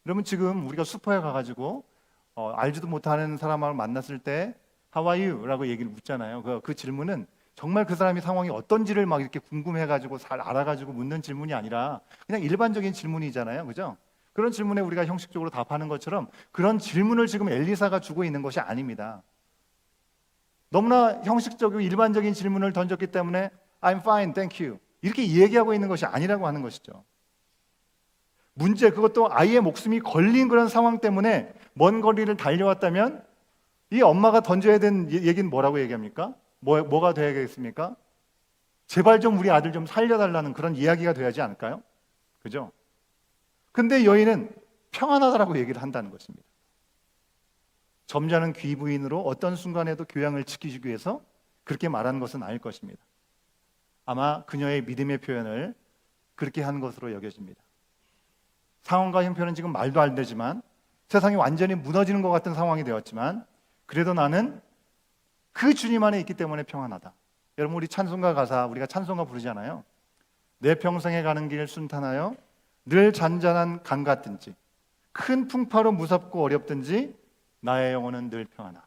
여러분, 지금 우리가 슈퍼에 가가지고 알지도 못하는 사람을 만났을 때 How are you? 라고 얘기를 묻잖아요. 그 질문은 정말 그 사람이 상황이 어떤지를 막 이렇게 궁금해가지고 잘 알아가지고 묻는 질문이 아니라 그냥 일반적인 질문이잖아요. 그죠? 그런 질문에 우리가 형식적으로 답하는 것처럼 그런 질문을 지금 엘리사가 주고 있는 것이 아닙니다. 너무나 형식적이고 일반적인 질문을 던졌기 때문에 I'm fine, thank you 이렇게 얘기하고 있는 것이 아니라고 하는 것이죠. 문제, 그것도 아이의 목숨이 걸린 그런 상황 때문에 먼 거리를 달려왔다면 이 엄마가 던져야 되는 얘기는 뭐라고 얘기합니까? 뭐가 되어야겠습니까? 제발 좀 우리 아들 좀 살려달라는 그런 이야기가 돼야지 않을까요? 그죠? 근데 여인은 평안하다라고 얘기를 한다는 것입니다. 점잖은 귀부인으로 어떤 순간에도 교양을 지키기 위해서 그렇게 말한 것은 아닐 것입니다. 아마 그녀의 믿음의 표현을 그렇게 한 것으로 여겨집니다. 상황과 형편은 지금 말도 안 되지만, 세상이 완전히 무너지는 것 같은 상황이 되었지만, 그래도 나는 그 주님 안에 있기 때문에 평안하다. 여러분, 우리 찬송가 가사, 우리가 찬송가 부르잖아요. 내 평생에 가는 길 순탄하여 늘 잔잔한 강 같든지 큰 풍파로 무섭고 어렵든지 나의 영혼은 늘 평안하.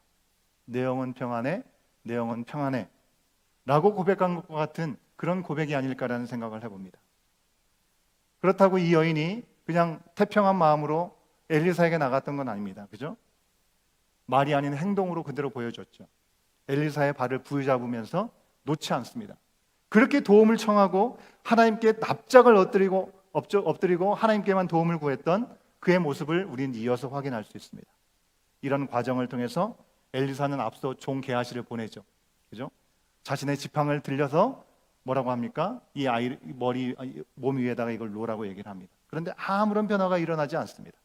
내 영혼 평안해, 내 영혼 평안해 라고 고백한 것과 같은 그런 고백이 아닐까라는 생각을 해봅니다. 그렇다고 이 여인이 그냥 태평한 마음으로 엘리사에게 나갔던 건 아닙니다. 그죠? 말이 아닌 행동으로 그대로 보여줬죠. 엘리사의 발을 부여잡으면서 놓지 않습니다. 그렇게 도움을 청하고 하나님께 납작을 엎드리고 하나님께만 도움을 구했던 그의 모습을 우리는 이어서 확인할 수 있습니다. 이런 과정을 통해서 엘리사는 앞서 종 게하시를 보내죠. 그죠? 자신의 지팡을 들려서 뭐라고 합니까? 이 아이 몸 위에다가 이걸 놓으라고 얘기를 합니다. 그런데 아무런 변화가 일어나지 않습니다.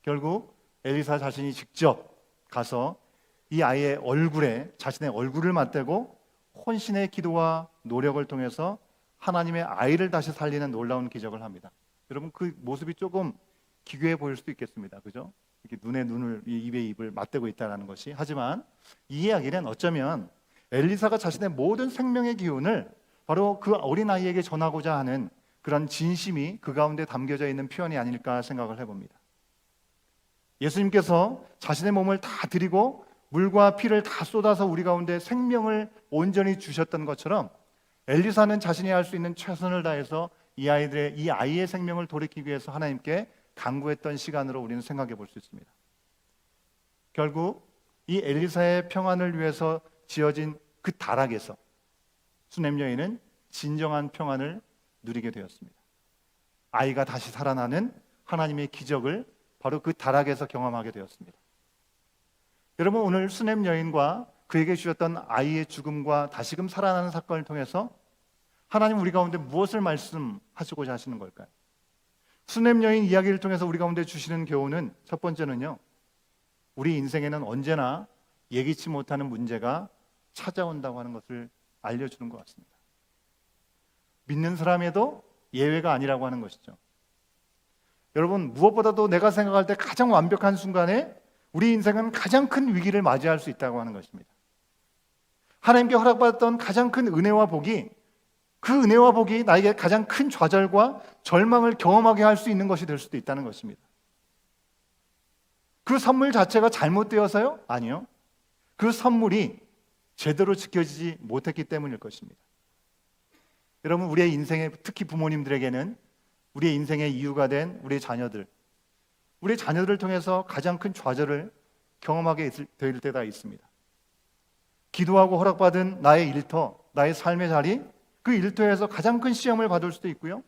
결국 엘리사 자신이 직접 가서 이 아이의 얼굴에 자신의 얼굴을 맞대고 혼신의 기도와 노력을 통해서 하나님의 아이를 다시 살리는 놀라운 기적을 합니다. 여러분, 그 모습이 조금 기괴해 보일 수도 있겠습니다. 그죠? 이렇게 눈에 눈을, 입에 입을 맞대고 있다는 것이. 하지만 이 이야기는 어쩌면 엘리사가 자신의 모든 생명의 기운을 바로 그 어린아이에게 전하고자 하는 그런 진심이 그 가운데 담겨져 있는 표현이 아닐까 생각을 해봅니다. 예수님께서 자신의 몸을 다 드리고 물과 피를 다 쏟아서 우리 가운데 생명을 온전히 주셨던 것처럼 엘리사는 자신이 할 수 있는 최선을 다해서 이 아이의 생명을 돌이키기 위해서 하나님께 간구했던 시간으로 우리는 생각해 볼 수 있습니다. 결국 이 엘리사의 평안을 위해서 지어진 그 다락에서 수넴 여인은 진정한 평안을 누리게 되었습니다. 아이가 다시 살아나는 하나님의 기적을 바로 그 다락에서 경험하게 되었습니다. 여러분, 오늘 수넴 여인과 그에게 주셨던 아이의 죽음과 다시금 살아나는 사건을 통해서 하나님 우리 가운데 무엇을 말씀하시고자 하시는 걸까요? 수넴 여인 이야기를 통해서 우리 가운데 주시는 교훈은 첫 번째는요, 우리 인생에는 언제나 예기치 못하는 문제가 찾아온다고 하는 것을 알려주는 것 같습니다. 믿는 사람에도 예외가 아니라고 하는 것이죠. 여러분, 무엇보다도 내가 생각할 때 가장 완벽한 순간에 우리 인생은 가장 큰 위기를 맞이할 수 있다고 하는 것입니다. 하나님께 허락받았던 가장 큰 은혜와 복이, 그 은혜와 복이 나에게 가장 큰 좌절과 절망을 경험하게 할 수 있는 것이 될 수도 있다는 것입니다. 그 선물 자체가 잘못되어서요? 아니요. 그 선물이 제대로 지켜지지 못했기 때문일 것입니다. 여러분, 우리의 인생에, 특히 부모님들에게는 우리의 인생의 이유가 된 우리의 자녀들을 통해서 가장 큰 좌절을 경험하게 될 때가 있습니다. 기도하고 허락받은 나의 일터, 나의 삶의 자리, 그 일터에서 가장 큰 시험을 받을 수도 있고요.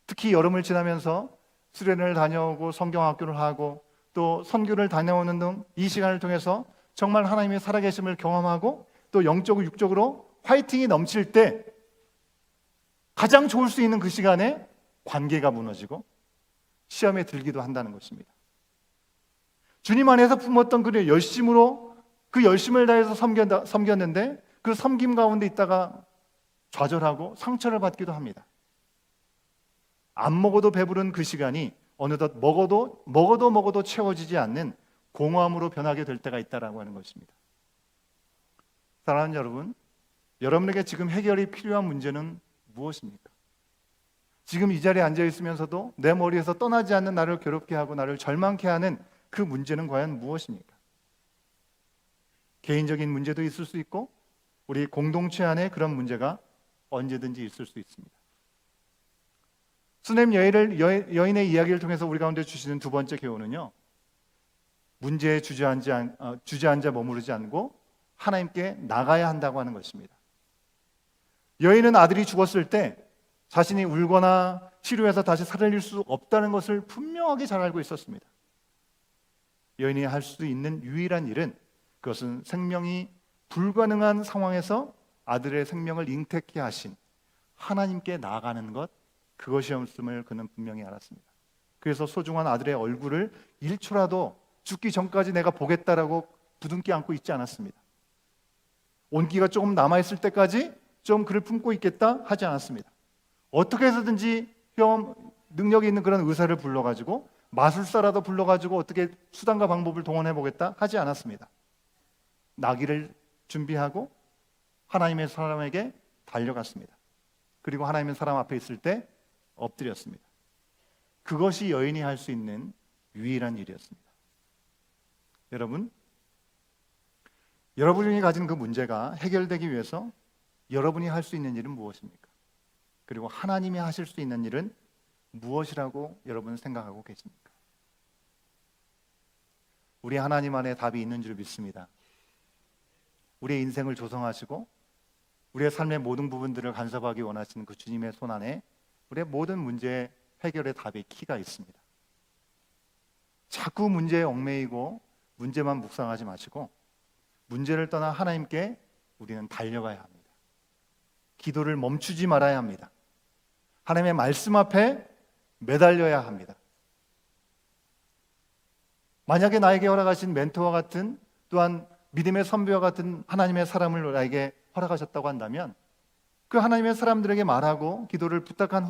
특히 여름을 지나면서 수련회를 다녀오고 성경학교를 하고 또 선교를 다녀오는 등 이 시간을 통해서 정말 하나님의 살아계심을 경험하고 또 영적으로 육적으로 화이팅이 넘칠 때 가장 좋을 수 있는 그 시간에 관계가 무너지고 시험에 들기도 한다는 것입니다. 주님 안에서 품었던 그 열심으로 그 열심을 다해서 섬겼는데 그 섬김 가운데 있다가 좌절하고 상처를 받기도 합니다. 안 먹어도 배부른 그 시간이 어느덧 먹어도 채워지지 않는 공허함으로 변하게 될 때가 있다라고 하는 것입니다. 사랑하는 여러분, 여러분에게 지금 해결이 필요한 문제는 무엇입니까? 지금 이 자리에 앉아 있으면서도 내 머리에서 떠나지 않는 나를 괴롭게 하고 나를 절망케 하는 그 문제는 과연 무엇입니까? 개인적인 문제도 있을 수 있고 우리 공동체 안에 그런 문제가 언제든지 있을 수 있습니다. 수넴 여인의 이야기를 통해서 우리 가운데 주시는 두 번째 교훈은요, 문제에 주저앉아 머무르지 않고 하나님께 나가야 한다고 하는 것입니다. 여인은 아들이 죽었을 때 자신이 울거나 치료해서 다시 살릴 수 없다는 것을 분명하게 잘 알고 있었습니다. 여인이 할 수 있는 유일한 일은 그것은 생명이 불가능한 상황에서 아들의 생명을 잉태케 하신 하나님께 나아가는 것, 그것이었음을 그는 분명히 알았습니다. 그래서 소중한 아들의 얼굴을 1초라도 죽기 전까지 내가 보겠다라고 부둥켜 안고 있지 않았습니다. 온기가 조금 남아있을 때까지 좀 그를 품고 있겠다 하지 않았습니다. 어떻게 해서든지 능력이 있는 그런 의사를 불러가지고 마술사라도 불러가지고 어떻게 수단과 방법을 동원해 보겠다 하지 않았습니다. 나귀를 준비하고 하나님의 사람에게 달려갔습니다. 그리고 하나님의 사람 앞에 있을 때 엎드렸습니다. 그것이 여인이 할 수 있는 유일한 일이었습니다. 여러분이 가진 그 문제가 해결되기 위해서 여러분이 할 수 있는 일은 무엇입니까? 그리고 하나님이 하실 수 있는 일은 무엇이라고 여러분 생각하고 계십니까? 우리 하나님 안에 답이 있는 줄 믿습니다. 우리의 인생을 조성하시고 우리의 삶의 모든 부분들을 간섭하기 원하시는 그 주님의 손 안에 우리의 모든 문제 해결의 답의 키가 있습니다. 자꾸 문제에 얽매이고 문제만 묵상하지 마시고 문제를 떠나 하나님께 우리는 달려가야 합니다. 기도를 멈추지 말아야 합니다. 하나님의 말씀 앞에 매달려야 합니다. 만약에 나에게 허락하신 멘토와 같은 또한 믿음의 선배와 같은 하나님의 사람을 나에게 허락하셨다고 한다면 그 하나님의 사람들에게 말하고 기도를 부탁한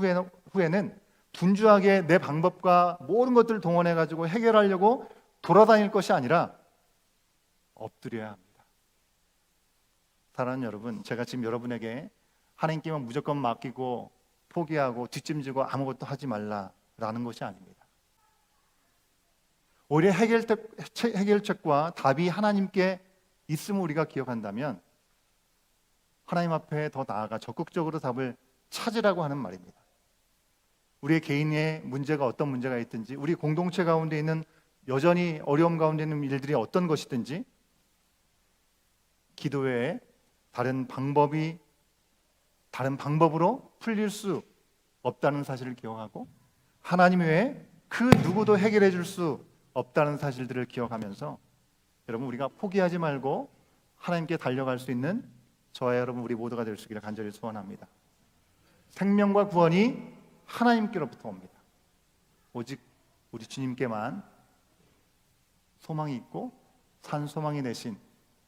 후에는 분주하게 내 방법과 모든 것들을 동원해가지고 해결하려고 돌아다닐 것이 아니라 엎드려야 합니다. 사랑하는 여러분, 제가 지금 여러분에게 하나님께만 무조건 맡기고 포기하고 뒷짐지고 아무것도 하지 말라라는 것이 아닙니다. 오히려 해결책과 답이 하나님께 있음을 우리가 기억한다면 하나님 앞에 더 나아가 적극적으로 답을 찾으라고 하는 말입니다. 우리의 개인의 문제가 어떤 문제가 있든지 우리 공동체 가운데 있는 여전히 어려움 가운데 있는 일들이 어떤 것이든지 기도 외에 다른 방법으로 풀릴 수 없다는 사실을 기억하고 하나님 외에 그 누구도 해결해 줄 수 없다는 사실들을 기억하면서 여러분 우리가 포기하지 말고 하나님께 달려갈 수 있는 저와 여러분 우리 모두가 될 수 있기를 간절히 소원합니다. 생명과 구원이 하나님께로부터 옵니다. 오직 우리 주님께만 소망이 있고 산 소망이 되신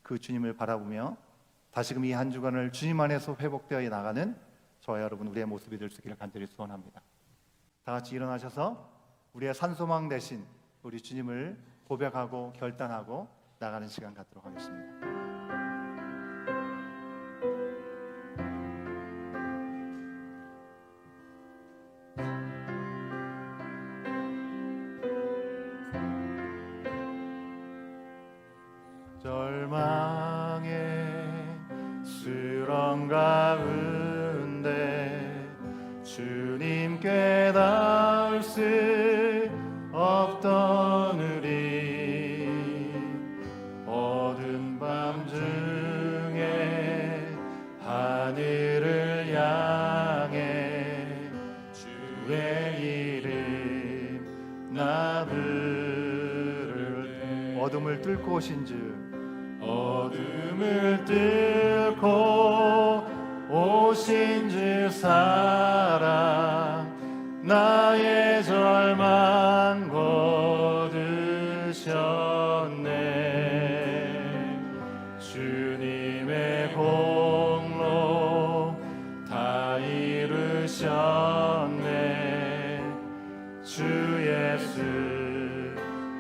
그 주님을 바라보며 다시금 이 한 주간을 주님 안에서 회복되어 나가는 저와 여러분 우리의 모습이 될 수 있기를 간절히 소원합니다. 다 같이 일어나셔서 우리의 산 소망 되신 우리 주님을 고백하고 결단하고 나가는 시간 갖도록 하겠습니다. 절망의 수렁 가운데 주님께 닿을 수 없던 우리 어두운 밤 중에 하늘을 향해 주의 이름 나 부를 때 어둠을 뚫고 오신 주 어둠을 뚫고 오신 주 사랑 나의 절망 거두셨네 주님의 공로 다 이루셨네 주 예수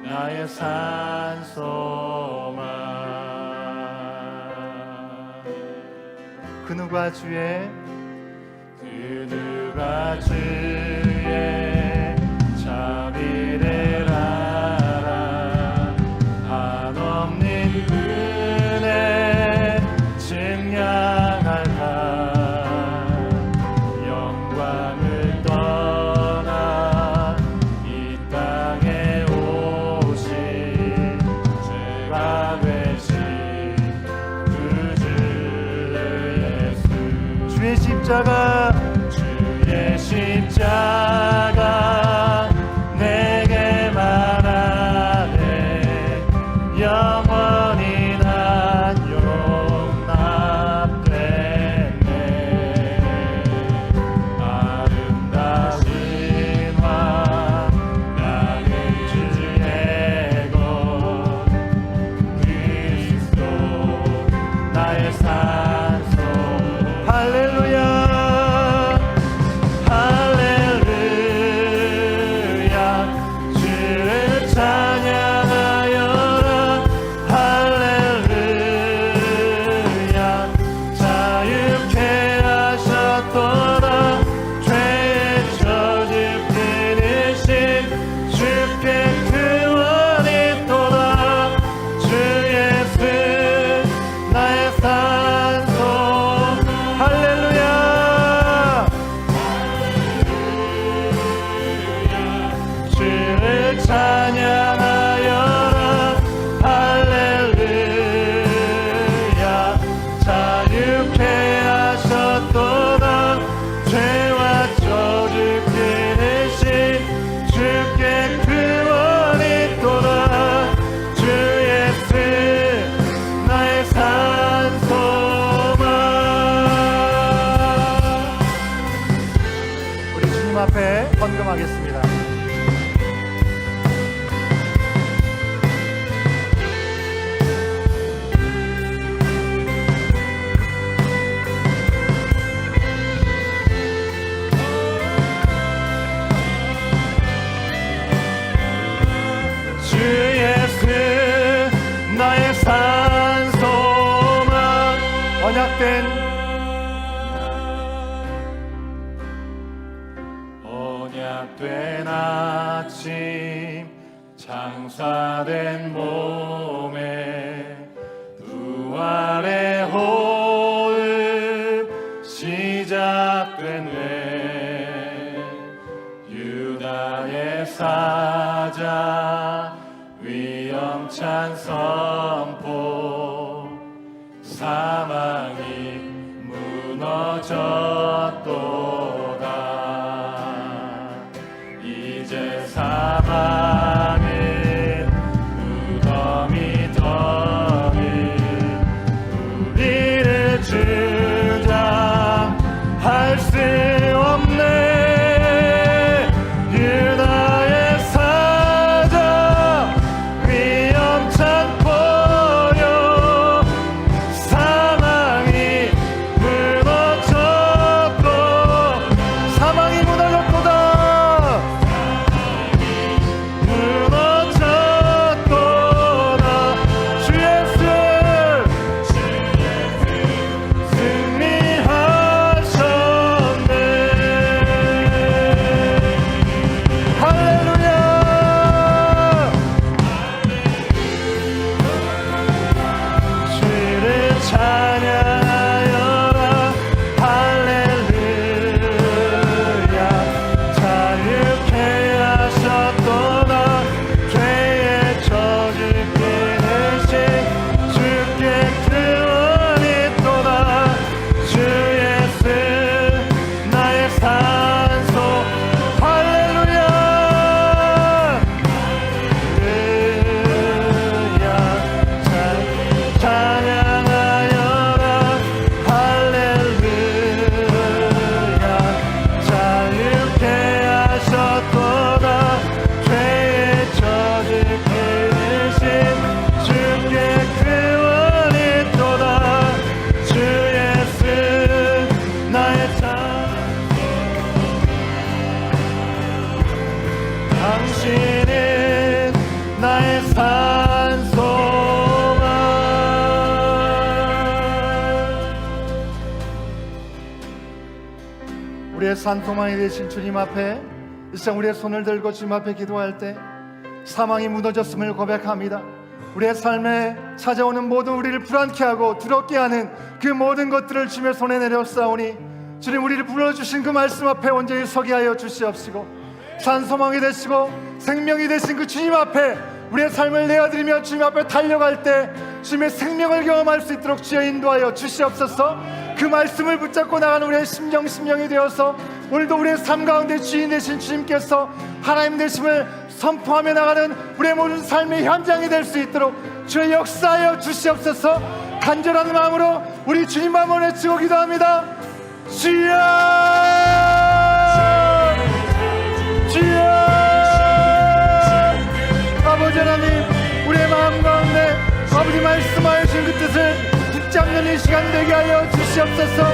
나의 산소망 그 누가 주의 자비를 알아 한없는 은혜 증량할까 영광을 떠나 이 땅에 오신 죄가 되신 구주 예수 주의 십자가 내게 말하네 영원히 난 용납됐네 아름다운 왕 나의 산소. 할렐루야 할렐루야 주를 찬양하여라. 할렐루야 자유케 하셨도다. 죄의 저주 끊으신 주께 구원이 있도다. 주 예수 나의 산소. 할렐루야 주를 찬양하여라. 할렐루야 자유케 하셨도다. 죄와 저주 끊으신 주께 구원이 있도다. 주 예수 나의 산소만. 우리 주님 앞에 헌금하겠습니다. 주 예수 나의 산소만. 언약된 아침 장사된 몸에 부활의 호흡 시작됐네. 유다의 사자 위엄찬 선포. 사망이 무너졌도다. 이제 사망은 무덤이 더니 우리를 주장할 수 없네. 유다의 사자 위엄찬 포효. 사망이 무너졌고 사망이 무너졌도다. 무너졌도다. 주 예수 승리하셨네. 할렐루야 주를 찬양하여라. 할렐루야 자유케 하셨도다. 죄의 저주 끊으신 주께 구원이 있도다. 주 예수 나의 산소. 할렐루야 찬양하여라. 할렐루야 자유케 하셨도다. 죄의 저주 끊으신 주께 구원이 있도다. 주 예수 나의 산소. 당신은 나의 산소만. 우리의 산소만이 되신 주님 앞에 이 시간 우리의 손을 들고 주님 앞에 기도할 때 사망이 무너졌음을 고백합니다. 우리의 삶에 찾아오는 모든 우리를 불안케 하고 두렵게 하는 그 모든 것들을 주님의 손에 내려싸우니 주님 우리를 불러주신 그 말씀 앞에 온전히 서게 하여 주시옵시고 산소망이 되시고 생명이 되신 그 주님 앞에 우리의 삶을 내어드리며 주님 앞에 달려갈 때 주님의 생명을 경험할 수 있도록 주여 인도하여 주시옵소서. 그 말씀을 붙잡고 나가는 우리의 심령이 되어서 오늘도 우리의 삶 가운데 주인 되신 주님께서 하나님 되심을 선포하며 나가는 우리의 모든 삶의 현장이 될 수 있도록 주의 역사하여 주시옵소서. 간절한 마음으로 우리 주님 마음을 외치고 기도합니다. 주여 주여. 아버지 하나님 우리의 마음 가운데 아버지 말씀하여 주신 그 뜻을 붙잡는 이 시간 되게 하여 주시옵소서.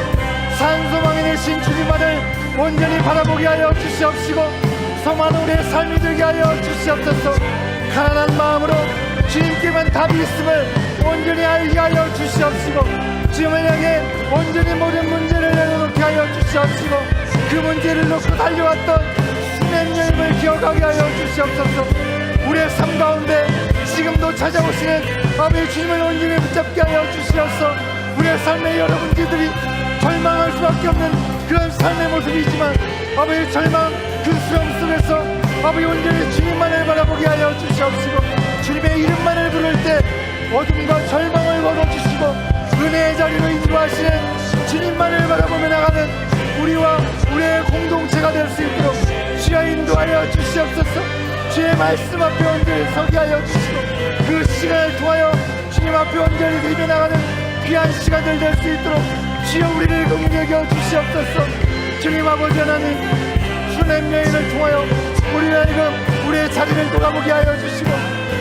산소망이 되신 주님만을 온전히 바라보게 하여 주시옵시고 소망은 우리의 삶이 되게 하여 주시옵소서. 가난한 마음으로 주님께만 답이 있음을 온전히 알게 하여 주시옵시고 주님을 향해 온전히 모든 문제를 내려놓게 하여 주시옵시고 그 문제를 놓고 달려왔던 수년 여행을 기억하게 하여 주시옵소서. 우리의 삶 가운데 지금도 찾아오시는 아버지 주님을 온전히 붙잡게 하여 주시옵소서. 우리의 삶의 여러 문제들이 절망할 수밖에 없는 그런 삶의 모습이지만 아버지 절망 그 수렁 속에서 아버지 온전히 주님만을 바라보게 하여 주시옵시고 주님의 이름만을 부를 때 어둠과 절망을 걸어주시고 은혜의 자리로 인도하시는 주님만을 바라보며 나가는 우리와 우리의 공동체가 될 수 있도록 주여 인도하여 주시옵소서. 주의 말씀 앞에 온전히 서게 하여 주시고 그 시간을 통하여 주님 앞에 온전히 드리며 나가는 귀한 시간들 될 수 있도록 주여 우리를 긍휼히 여겨 주시옵소서. 주님 아버지 하나님 수냄 여인을 통하여 우리를 하여금 우리의 자리를 돌아보게 하여 주시고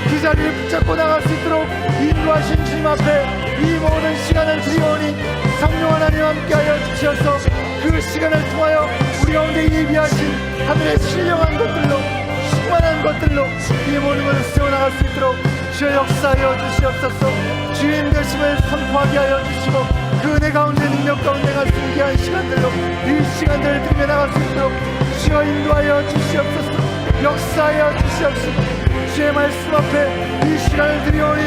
그 자리를 붙잡고 나갈 수 있도록 인도하신 주님 앞에 이 모든 시간을 드리오니 성령 하나님 함께하여 주셔서 그 시간을 통하여 우리 가운데 예비하신 하늘의 신령한 것들로 충만한 것들로 이 모든 것을 세워나갈 수 있도록 주여 역사하여 주시옵소서. 주님 되심을 선포하게 하여 주시고 그 은혜 가운데 능력 가운데 갈 수 있게 한 시간들로 이 시간들을 드리며 나갈 수 있도록 주여 인도하여 주시옵소서. 역사하여 주시옵소서. 주의 말씀 앞에 이 시간을 드리오니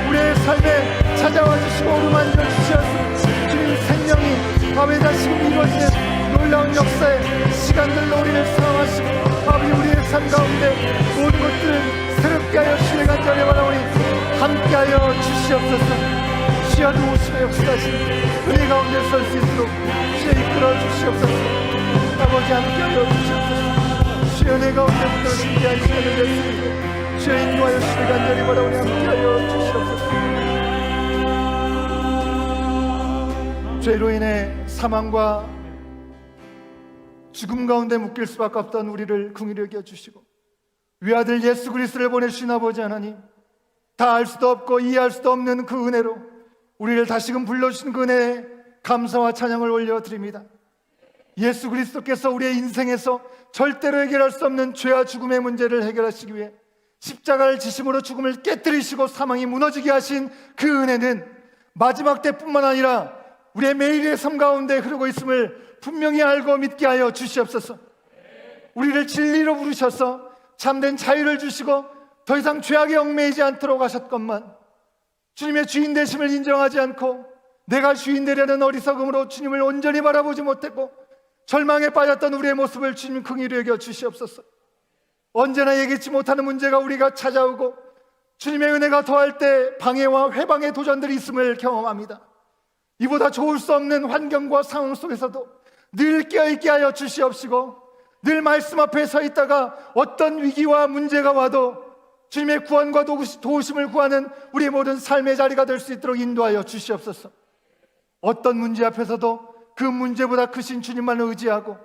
우리의 삶에 찾아와 주시고 오르만져 주시옵소서. 주님 생명이 아버지 다시금 이루어지는 놀라운 역사의 시간들로 우리를 사랑하시고 아버지 우리의 삶 가운데 모든 것들을 새롭게 하여 주의 간절히 바라오니 함께하여 주시옵소서. 주여 도우시며 역사하신 은혜 가운데 설 수 있도록 주여 이끌어 주시옵소서. 아버지 함께하여 주시옵소서. 주여 은혜 가운데부터 신기한 시간을 낼 수 있도록 주여 인도하여 주의 간절히 바라오니 함께하여 주시옵소서. 죄로 인해 사망과 죽음 가운데 묶일 수밖에 없던 우리를 긍휼히 여겨주시고 외아들 예수 그리스도를 보내주신 아버지 하나님 다 알 수도 없고 이해할 수도 없는 그 은혜로 우리를 다시금 불러주신 그 은혜에 감사와 찬양을 올려드립니다. 예수 그리스도께서 우리의 인생에서 절대로 해결할 수 없는 죄와 죽음의 문제를 해결하시기 위해 십자가를 지심으로 죽음을 깨뜨리시고 사망이 무너지게 하신 그 은혜는 마지막 때뿐만 아니라 우리의 매일의 삶 가운데 흐르고 있음을 분명히 알고 믿게 하여 주시옵소서. 우리를 진리로 부르셔서 참된 자유를 주시고 더 이상 죄악에 얽매이지 않도록 하셨건만 주님의 주인 되심을 인정하지 않고 내가 주인 되려는 어리석음으로 주님을 온전히 바라보지 못했고 절망에 빠졌던 우리의 모습을 주님 긍휼히 여겨 주시옵소서. 언제나 예기치 못하는 문제가 우리가 찾아오고 주님의 은혜가 더할 때 방해와 회방의 도전들이 있음을 경험합니다. 이보다 좋을 수 없는 환경과 상황 속에서도 늘 깨어있게 하여 주시옵시고 늘 말씀 앞에 서 있다가 어떤 위기와 문제가 와도 주님의 구원과 도우심을 구하는 우리 모든 삶의 자리가 될 수 있도록 인도하여 주시옵소서. 어떤 문제 앞에서도 그 문제보다 크신 주님만을 의지하고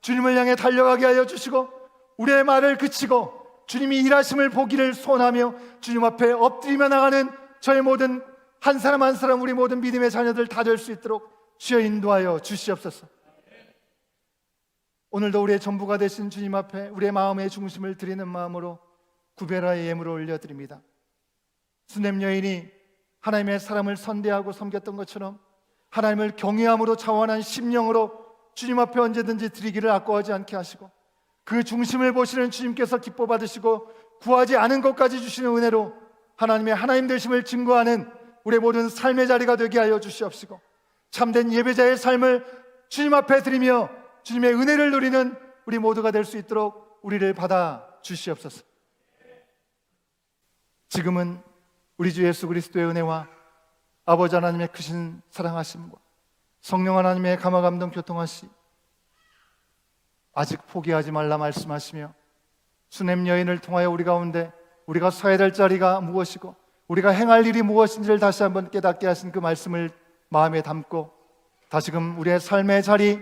주님을 향해 달려가게 하여 주시고 우리의 말을 그치고 주님이 일하심을 보기를 소원하며 주님 앞에 엎드리며 나가는 저의 모든 한 사람 한 사람 우리 모든 믿음의 자녀들 다 될 수 있도록 주여 인도하여 주시옵소서. 오늘도 우리의 전부가 되신 주님 앞에 우리의 마음의 중심을 드리는 마음으로 구베라의 예물을 올려드립니다. 수냄 여인이 하나님의 사람을 선대하고 섬겼던 것처럼 하나님을 경외함으로 자원한 심령으로 주님 앞에 언제든지 드리기를 아까워하지 않게 하시고 그 중심을 보시는 주님께서 기뻐 받으시고 구하지 않은 것까지 주시는 은혜로 하나님의 하나님 되심을 증거하는 우리의 모든 삶의 자리가 되게 하여 주시옵시고 참된 예배자의 삶을 주님 앞에 드리며 주님의 은혜를 누리는 우리 모두가 될 수 있도록 우리를 받아 주시옵소서. 지금은 우리 주 예수 그리스도의 은혜와 아버지 하나님의 크신 사랑하심과 성령 하나님의 감화감동 교통하시 아직 포기하지 말라 말씀하시며 수냄 여인을 통하여 우리 가운데 우리가 서야 될 자리가 무엇이고 우리가 행할 일이 무엇인지를 다시 한번 깨닫게 하신 그 말씀을 마음에 담고 다시금 우리의 삶의 자리,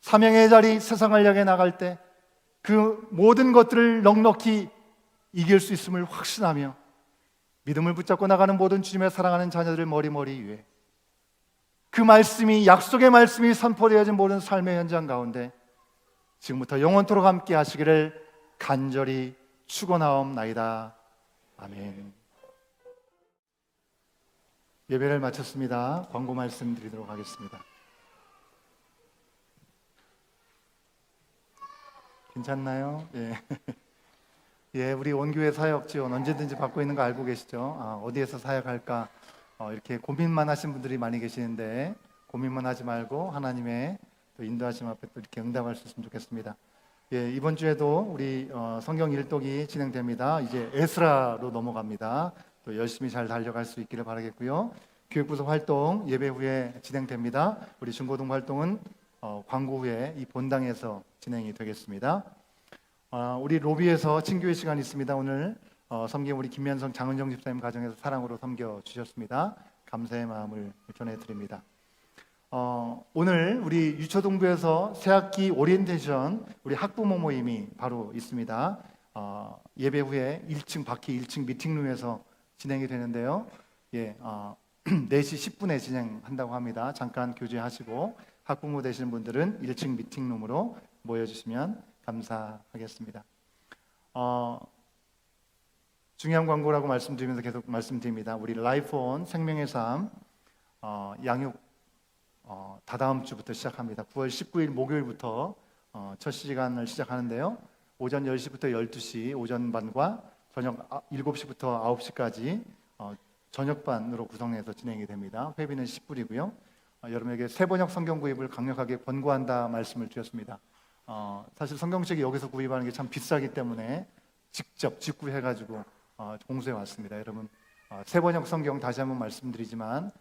사명의 자리, 세상을 향해 나갈 때 그 모든 것들을 넉넉히 이길 수 있음을 확신하며 믿음을 붙잡고 나가는 모든 주님의 사랑하는 자녀들을 머리머리 위에 그 말씀이, 약속의 말씀이 선포되어진 모든 삶의 현장 가운데 지금부터 영원토록 함께 하시기를 간절히 축원하옵나이다. 아멘. 예배를 마쳤습니다. 광고 말씀 드리도록 하겠습니다. 괜찮나요? 예. 예, 우리 온교회 사역 지원 언제든지 받고 있는 거 알고 계시죠? 어디에서 사역할까? 이렇게 고민만 하신 분들이 많이 계시는데 고민만 하지 말고 하나님의 또 인도하심 앞에 또 이렇게 응답할 수 있으면 좋겠습니다. 예, 이번 주에도 우리 성경 일독이 진행됩니다. 이제 에스라로 넘어갑니다. 또 열심히 잘 달려갈 수 있기를 바라겠고요. 교육부서 활동 예배 후에 진행됩니다. 우리 중고등 활동은 광고 후에 이 본당에서 진행이 되겠습니다. 우리 로비에서 친교회 시간이 있습니다. 오늘 섬김 우리 김면성 장은정 집사님 가정에서 사랑으로 섬겨 주셨습니다. 감사의 마음을 전해드립니다. 오늘 우리 유초동부에서 새학기 오리엔테이션 우리 학부모 모임이 바로 있습니다. 예배 후에 1층 밖에 1층 미팅룸에서 진행이 되는데요. 예, 4시 10분에 진행한다고 합니다. 잠깐 교제하시고 학부모 되시는 분들은 1층 미팅룸으로 모여주시면 감사하겠습니다. 중요한 광고라고 말씀드리면서 계속 말씀드립니다. 우리 라이프온 생명의 삶 양육 다다음 주부터 시작합니다. 9월 19일 목요일부터 첫 시간을 시작하는데요. 오전 10시부터 12시 오전반과 저녁 7시부터 9시까지 저녁반으로 구성해서 진행이 됩니다. 회비는 10불이고요. 여러분에게 새번역 성경 구입을 강력하게 권고한다 말씀을 드렸습니다. 사실 성경책이 여기서 구입하는 게 참 비싸기 때문에 직접 직구해가지고 공수해 왔습니다. 여러분 새번역 성경 다시 한번 말씀드리지만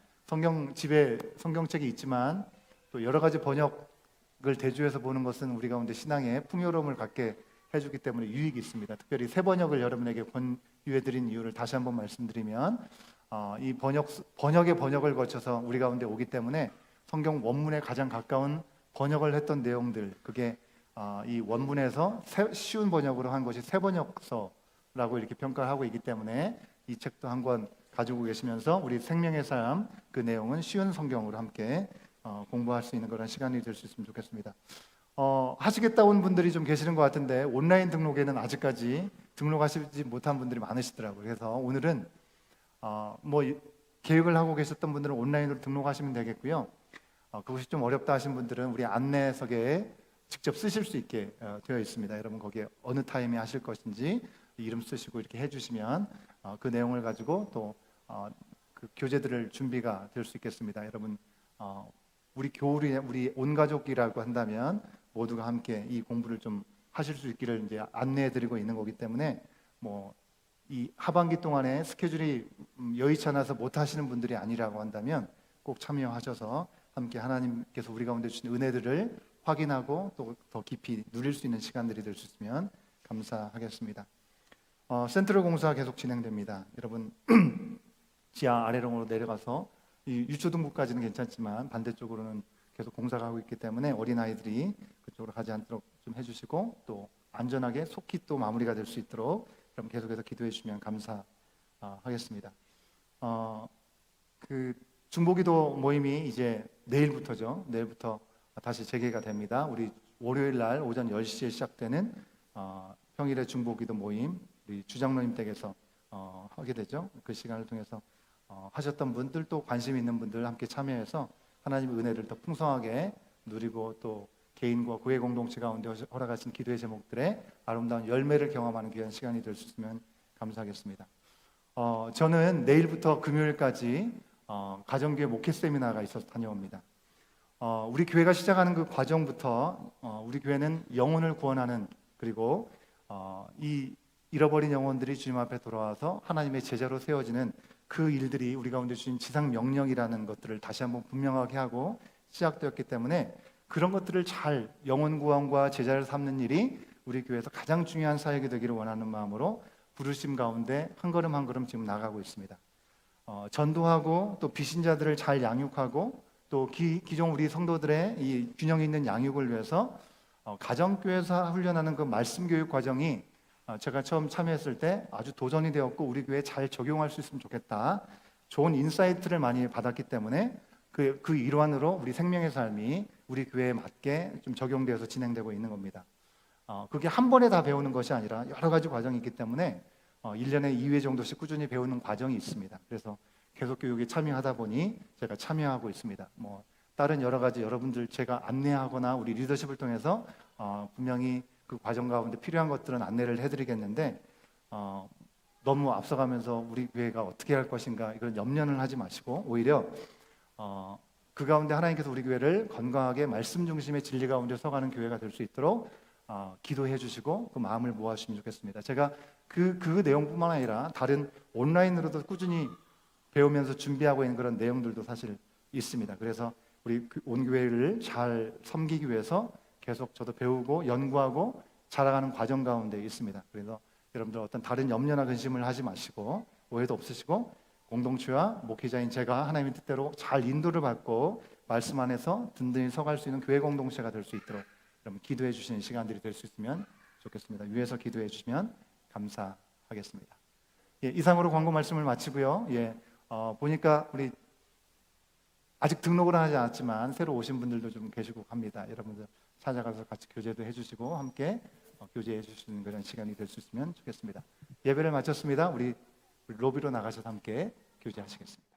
집에 성경책이 있지만 또 여러 가지 번역을 대조해서 보는 것은 우리 가운데 신앙의 풍요로움을 갖게 해주기 때문에 유익이 있습니다. 특별히 새번역을 여러분에게 권유해드린 이유를 다시 한번 말씀드리면 이 번역의 번역을 거쳐서 우리 가운데 오기 때문에 성경 원문에 가장 가까운 번역을 했던 내용들, 그게 이 원문에서 쉬운 번역으로 한 것이 새번역서라고 이렇게 평가하고 있기 때문에 이 책도 한 권 가지고 계시면서 우리 생명의 삶 그 내용은 쉬운 성경으로 함께 공부할 수 있는 그런 시간이 될 수 있으면 좋겠습니다. 하시겠다 온 분들이 좀 계시는 것 같은데 온라인 등록에는 아직까지 등록하시지 못한 분들이 많으시더라고요. 그래서 오늘은 계획을 하고 계셨던 분들은 온라인으로 등록하시면 되겠고요. 그것이 좀 어렵다 하신 분들은 우리 안내석에 직접 쓰실 수 있게 되어 있습니다. 여러분 거기에 어느 타임에 하실 것인지 이름 쓰시고 이렇게 해주시면 그 내용을 가지고 또 그 교재들을 준비가 될 수 있겠습니다. 여러분 우리 교우리 우리 온 가족이라고 한다면 모두가 함께 이 공부를 좀 하실 수 있기를 이제 안내해드리고 있는 거기 때문에 이 하반기 동안에 스케줄이 여의치 않아서 못 하시는 분들이 아니라고 한다면 꼭 참여하셔서 함께 하나님께서 우리 가운데 주신 은혜들을 확인하고 또 더 깊이 누릴 수 있는 시간들이 될 수 있으면 감사하겠습니다. 센트럴 공사 계속 진행됩니다. 여러분 지하 아래롱으로 내려가서 이 유초등부까지는 괜찮지만 반대쪽으로는 계속 공사가 하고 있기 때문에 어린아이들이 그쪽으로 가지 않도록 좀 해주시고 또 안전하게 속히 또 마무리가 될 수 있도록 그럼 계속해서 기도해 주시면 감사하겠습니다. 그 중보기도 모임이 이제 내일부터죠. 내일부터 다시 재개가 됩니다. 우리 월요일 날 오전 10시에 시작되는 평일의 중보기도 모임 우리 주장로님 댁에서 하게 되죠. 그 시간을 통해서 하셨던 분들 또 관심 있는 분들 함께 참여해서 하나님의 은혜를 더 풍성하게 누리고 또 개인과 교회 공동체 가운데 허락하신 기도의 제목들의 아름다운 열매를 경험하는 귀한 시간이 될 수 있으면 감사하겠습니다. 저는 내일부터 금요일까지 가정교회 목회 세미나가 있어서 다녀옵니다. 우리 교회가 시작하는 그 과정부터 우리 교회는 영혼을 구원하는 그리고 이 잃어버린 영혼들이 주님 앞에 돌아와서 하나님의 제자로 세워지는 그 일들이 우리 가운데 주신 지상 명령이라는 것들을 다시 한번 분명하게 하고 시작되었기 때문에 그런 것들을 잘 영혼 구원과 제자를 삼는 일이 우리 교회에서 가장 중요한 사역이 되기를 원하는 마음으로 부르심 가운데 한 걸음 한 걸음 지금 나가고 있습니다. 전도하고 또 비신자들을 잘 양육하고 또 기존 우리 성도들의 이 균형 있는 양육을 위해서 가정교회에서 훈련하는 그 말씀 교육 과정이 제가 처음 참여했을 때 아주 도전이 되었고 우리 교회에 잘 적용할 수 있으면 좋겠다. 좋은 인사이트를 많이 받았기 때문에 그 일환으로 우리 생명의 삶이 우리 교회에 맞게 좀 적용되어서 진행되고 있는 겁니다. 그게 한 번에 다 배우는 것이 아니라 여러 가지 과정이 있기 때문에 1년에 2회 정도씩 꾸준히 배우는 과정이 있습니다. 그래서 계속 교육에 참여하다 보니 제가 참여하고 있습니다. 뭐 다른 여러 가지 여러분들 제가 안내하거나 우리 리더십을 통해서 분명히 그 과정 가운데 필요한 것들은 안내를 해드리겠는데 너무 앞서가면서 우리 교회가 어떻게 할 것인가 이런 염려는 하지 마시고 오히려 그 가운데 하나님께서 우리 교회를 건강하게 말씀 중심의 진리 가운데 서가는 교회가 될 수 있도록 기도해 주시고 그 마음을 모아주시면 좋겠습니다. 제가 그 내용뿐만 아니라 다른 온라인으로도 꾸준히 배우면서 준비하고 있는 그런 내용들도 사실 있습니다. 그래서 우리 온 교회를 잘 섬기기 위해서 계속 저도 배우고 연구하고 자라가는 과정 가운데 있습니다. 그래서 여러분들 어떤 다른 염려나 근심을 하지 마시고 오해도 없으시고 공동체와 목회자인 제가 하나님의 뜻대로 잘 인도를 받고 말씀 안에서 든든히 서갈 수 있는 교회 공동체가 될 수 있도록 여러분 기도해 주시는 시간들이 될 수 있으면 좋겠습니다. 위에서 기도해 주시면 감사하겠습니다. 예, 이상으로 광고 말씀을 마치고요. 예, 보니까 우리 아직 등록을 하지 않았지만 새로 오신 분들도 좀 계시고 합니다. 여러분들 찾아가서 같이 교제도 해주시고 함께 교제해 주시는 그런 시간이 될 수 있으면 좋겠습니다. 예배를 마쳤습니다. 우리 로비로 나가셔서 함께 교제하시겠습니다.